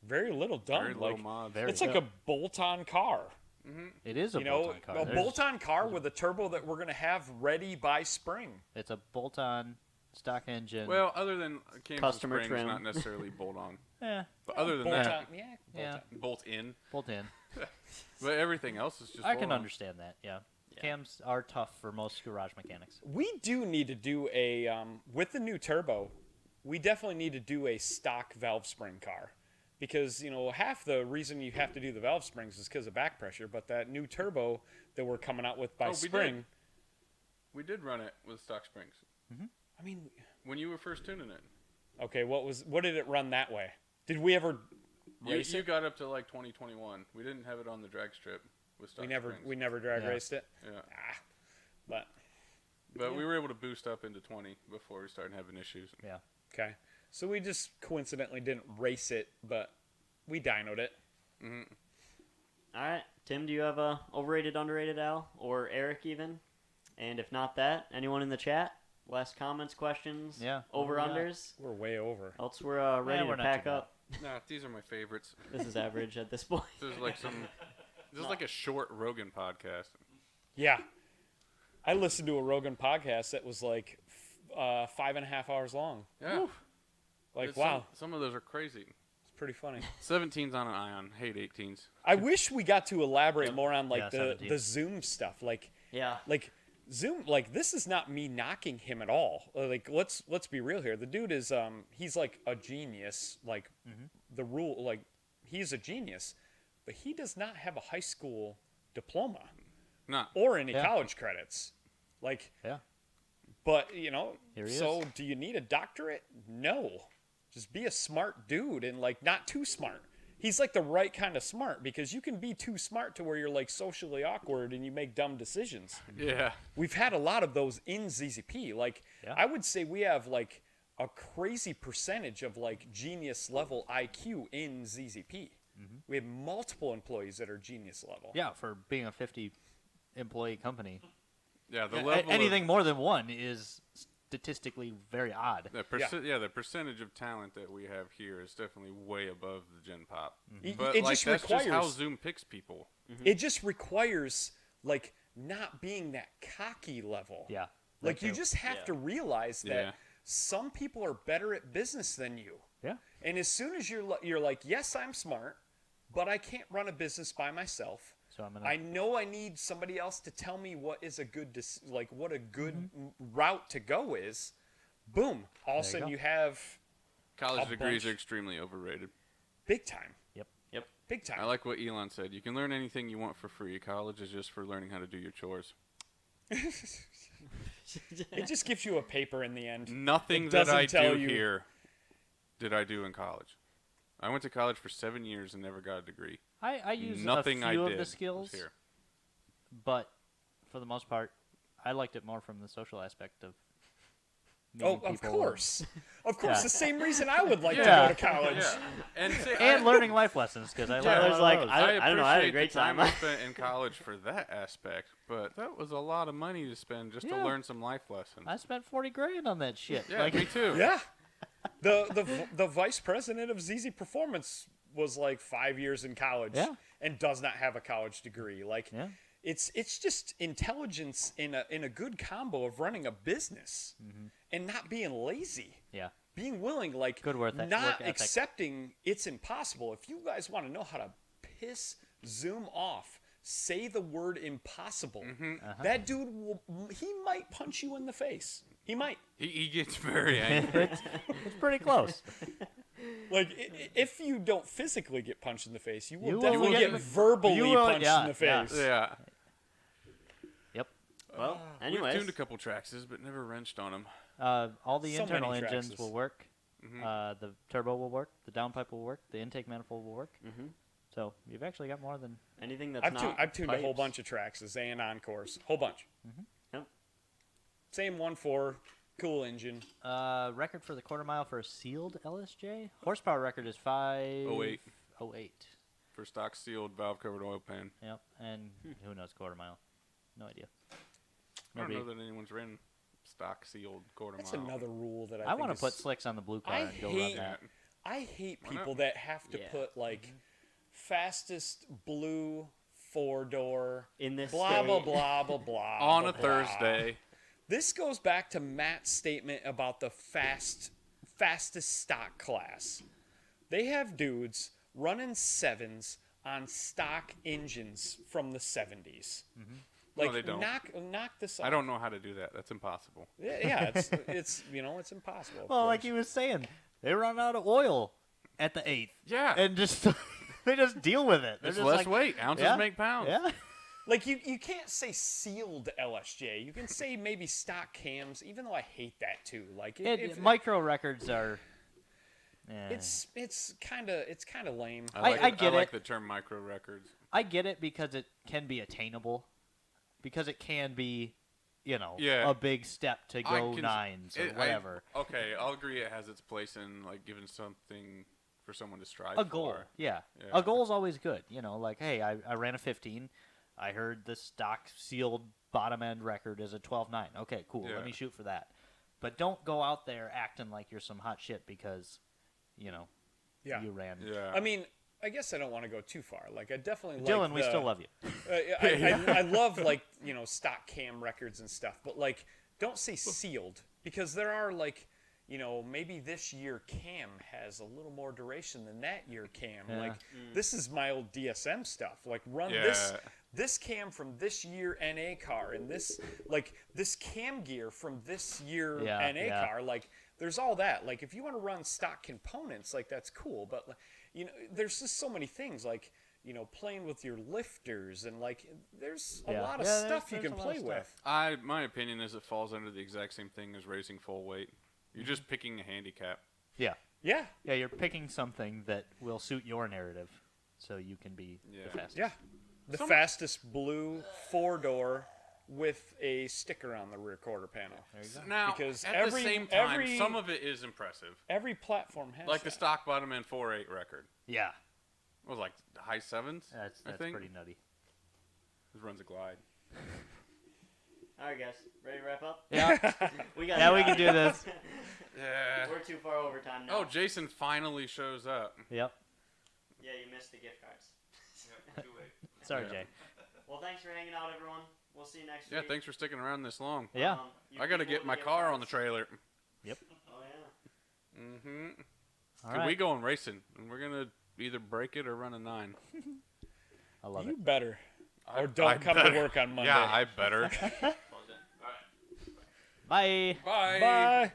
S6: very little done.
S1: Very low
S6: like
S1: mods.
S2: Very
S6: it's like a bolt-on car.
S2: It is a
S6: You know,
S2: bolt-on car.
S6: a
S2: There's-
S6: bolt-on car with a turbo that we're gonna have ready by spring.
S2: It's a bolt-on stock engine.
S1: Well, other than cams
S4: Customer
S1: and springs,
S4: trim.
S1: not necessarily bolt on.
S2: yeah,
S1: But other than
S6: Bolt-on,
S1: that,
S6: yeah,
S2: yeah,
S1: bolt in.
S2: bolt in.
S1: But everything else is just
S2: I can
S1: bolt on.
S2: understand that. Yeah. Cams are tough for most garage mechanics.
S6: We do need to do a with the new turbo. We definitely need to do a stock valve spring car, because you know half the reason you have to do the valve springs is because of back pressure. But that new turbo that we're coming out with by
S1: Oh, we
S6: spring,
S1: did. We did run it with stock springs
S6: I mean,
S1: when you were first tuning it.
S6: okay, what did it run that way? Did we ever
S1: You
S6: race it?
S1: got up to like 2021. We didn't have it on the drag strip with stock springs.
S6: We never drag
S2: Yeah.
S6: raced it.
S1: Yeah.
S6: But
S1: We were able to boost up into 20 before we started having issues.
S2: Yeah.
S6: okay, so we just coincidentally didn't race it, but we dynoed it.
S4: All right, Tim, do you have a overrated, underrated, Al, or Eric even? And if not that, anyone in the chat? Last comments, questions?
S2: Yeah.
S4: Over
S2: What do we got?
S4: unders?
S6: We're way over.
S4: Else we're ready
S2: we're
S4: to
S2: not too
S4: pack
S2: bad.
S4: up.
S1: Nah, these are my favorites.
S4: This is average at this point.
S1: This is like This is like a short Rogan podcast.
S6: Yeah. I listened to a Rogan podcast that was like 5.5 hours long.
S1: Yeah.
S6: Like,
S1: It's
S6: wow,
S1: Some of those are crazy.
S6: it's pretty funny.
S1: 17's on an ion. Hate 18s.
S6: I wish we got to elaborate more on like
S2: Yeah,
S6: the
S2: 17.
S6: Zoom stuff. Like
S4: Yeah.
S6: Zoom, like this is not me knocking him at all. Like let's be real here. The dude is he's like a genius. Like the rule, like he's a genius, but he does not have a high school diploma
S1: Nah.
S6: or any
S2: Yeah.
S6: college credits. Like,
S2: Yeah.
S6: but you know,
S2: Here he
S6: so
S2: is.
S6: do you need a doctorate? No. Just be a smart dude and like not too smart. He's like the right kind of smart because you can be too smart to where you're like socially awkward and you make dumb decisions.
S1: Yeah.
S6: We've had a lot of those in ZZP. Like,
S2: Yeah.
S6: I would say we have like a crazy percentage of like genius level IQ in ZZP. We have multiple employees that are genius level.
S2: Yeah, for being a 50 employee company.
S1: Yeah. The
S2: A-
S1: level
S2: anything more than one is statistically very odd.
S1: The the percentage of talent that we have here is definitely way above the Gen Pop.
S6: It-
S1: But
S6: it
S1: like
S6: just
S1: that's just how
S6: requires-
S1: Zoom picks people.
S6: It just requires like not being that cocky level.
S2: Yeah.
S6: Like
S2: that
S6: you
S2: too.
S6: just have to realize that
S1: Yeah.
S6: some people are better at business than you.
S2: Yeah.
S6: And as soon as you're like, yes, I'm smart, but I can't run a business by myself.
S2: So I'm gonna.
S6: I know I need somebody else to tell me what is a good what a good route to go is. Boom! All of a
S2: you
S6: sudden
S2: go.
S6: you have
S1: College
S6: A
S1: degrees
S6: bunch.
S1: are extremely overrated.
S6: big time,
S2: Yep.
S6: big time.
S1: I like what Elon said. You can learn anything you want for free. College is just for learning how to do your chores.
S6: It just gives you a paper in the end.
S1: Nothing
S6: It
S1: that I
S6: doesn't tell
S1: do
S6: you-
S1: here did I do in college. I went to college for 7 years and never got a degree.
S2: I use
S1: Nothing
S2: a
S1: I
S2: few
S1: did
S2: of the
S1: was
S2: skills,
S1: here.
S2: but for the most part, I liked it more from the social aspect of.
S6: Oh,
S2: meeting
S6: of
S2: people
S6: course, of course.
S2: Yeah.
S6: The same reason I would like
S2: Yeah.
S6: to go to college.
S1: Yeah. And, see,
S2: and learning life lessons because I learned a
S4: Tyler's
S2: lot of
S4: like,
S2: those.
S4: I don't know, I had a
S1: appreciate
S4: great
S1: the time
S4: time.
S1: I spent in college for that aspect, but that was a lot of money to spend just to
S2: Yeah.
S1: learn some life lessons.
S2: I spent 40 grand on that shit.
S1: Yeah,
S2: like,
S1: me too.
S6: Yeah. The vice president of ZZPerformance was like 5 years in college
S2: Yeah.
S6: and does not have a college degree. Like
S2: Yeah.
S6: it's just intelligence in a good combo of running a business and not being lazy.
S2: yeah.
S6: Being willing, like
S2: Good work
S6: not
S2: ethic.
S6: accepting it's impossible. If you guys want to know how to piss Zoom off, say the word impossible. That dude he might punch you in the face. He might.
S1: He gets very angry.
S2: It's pretty close.
S6: Like, if you don't physically get punched in the face, you will
S2: You will
S6: definitely
S2: get-
S6: get verbally
S2: you will-
S6: punched
S2: yeah,
S6: in the
S2: yeah.
S6: face.
S1: Yeah.
S2: Yep.
S4: Well,
S1: We've
S4: anyways.
S1: tuned a couple Traxes, but never wrenched on them.
S2: All the
S6: So
S2: internal
S6: many
S2: engines
S6: Traxxas.
S2: will work. The turbo will work. The downpipe will work. The intake manifold will work. So you've actually got more than.
S4: Anything that's
S6: I've tuned a whole
S4: pipes.
S6: bunch of Traxxas and Encores. Whole bunch.
S4: Yep.
S6: Same 1.4, cool engine.
S2: Record for the quarter mile for a sealed LSJ. Horsepower record is 508.
S1: 08. For stock sealed valve covered oil pan.
S2: Yep. And who knows quarter mile? No idea.
S1: I don't
S2: Nobody.
S1: know that anyone's ran stock sealed quarter
S6: That's
S1: mile.
S6: another rule that I
S2: I
S6: think
S2: want to
S6: is-
S2: put slicks on the blue car
S6: I
S2: and go run
S6: hate-
S2: that.
S6: I hate
S1: Why not?
S6: people that have to
S4: Yeah.
S6: put like fastest blue 4-door
S4: In this
S6: blah blah
S4: state.
S6: blah blah blah
S1: On
S6: blah,
S1: a
S6: blah.
S1: Thursday.
S6: This goes back to Matt's statement about the fastest stock class. They have dudes running 7s on stock engines from the 70s.
S1: No,
S6: Like
S1: they don't.
S6: knock this off.
S1: I don't know how to do that. That's impossible.
S6: Yeah, it's it's it's impossible. of
S2: Well, like
S6: course.
S2: he was saying, they run out of oil at the 8th.
S1: Yeah.
S2: And just they just deal with it. They're
S1: It's
S2: just
S1: less
S2: like,
S1: weight. Ounces
S2: yeah,
S1: make pounds.
S2: Yeah.
S6: Like you can't say sealed LSJ. You can say maybe stock cams, even though I hate that too. Like
S2: Micro records are.
S6: it's kind of lame.
S2: I get
S1: I like
S2: it.
S1: the term micro records.
S2: I get it because it can be attainable, because it can be,
S1: Yeah.
S2: a big step to
S1: I
S2: go
S1: can-
S2: 9s or
S1: it-
S2: whatever.
S1: Okay, I'll agree it has its place in like giving something for someone to strive
S2: A goal,
S1: for.
S2: yeah.
S1: Yeah.
S2: A goal is always good. Like, hey, I ran a 15. I heard the stock sealed bottom end record is a 12.9. Okay, cool.
S1: Yeah.
S2: Let me shoot for that. But don't go out there acting like you're some hot shit because,
S6: Yeah.
S2: you ran.
S1: Yeah.
S6: I mean, I guess I don't want to go too far. Like I definitely
S2: Dylan,
S6: like
S2: we still love you.
S6: I love like stock cam records and stuff, but like don't say sealed, because there are like, you know, maybe this year cam has a little more duration than that year cam.
S2: Yeah.
S6: Like this is my old DSM stuff. Like run
S1: Yeah.
S6: this cam from this year NA car, and this cam gear from this year
S2: Yeah,
S6: NA
S2: yeah.
S6: car. Like there's all that. Like if you want to run stock components, like that's cool. But like, you know, there's just so many things like, you know, playing with your lifters and like there's a
S2: Yeah.
S6: lot of
S2: Yeah,
S6: stuff you
S2: there's
S6: can
S2: a lot of
S6: play
S2: stuff.
S6: with.
S1: My opinion is it falls under the exact same thing as racing full weight. You're just picking a handicap.
S2: Yeah.
S6: Yeah.
S2: Yeah, you're picking something that will suit your narrative, so you can be
S1: Yeah.
S2: the fastest.
S6: Yeah. The fastest blue 4-door with a sticker on the rear quarter panel.
S2: There you go.
S1: Now,
S6: Because
S1: at
S6: every-
S1: the same time,
S6: every-
S1: some of it is impressive.
S6: Every platform has
S1: Like the
S6: that.
S1: stock bottom end 4.8 record.
S2: Yeah,
S1: It was like high sevens.
S2: that's
S1: I think.
S2: pretty nutty.
S1: It runs a glide.
S4: All right, guys, ready to wrap up?
S2: Yeah.
S4: We got.
S2: Yeah, we can do this.
S1: Yeah.
S4: We're too far over time now.
S1: Oh, Jason finally shows up.
S2: Yep.
S4: Yeah, you missed the gift cards.
S5: Yeah, too late.
S2: Sorry,
S1: Yeah.
S2: Jay.
S4: Well, thanks for hanging out, everyone. We'll see you next
S1: Yeah,
S4: week.
S1: thanks for sticking around this long.
S2: Yeah.
S4: You
S1: I got to
S4: people
S1: get my
S4: gift
S1: car on the
S4: cards.
S1: trailer.
S4: Oh yeah.
S1: Mm-hmm.
S2: All
S1: Could
S2: right.
S1: we going racing? And we're going to either break it or run a 9.
S2: I love
S6: You
S2: it.
S6: better.
S1: I
S6: Or don't come
S1: better.
S6: to work on Monday.
S1: Yeah, I better.
S5: Close it. All right.
S2: Bye.
S1: Bye.
S6: Bye.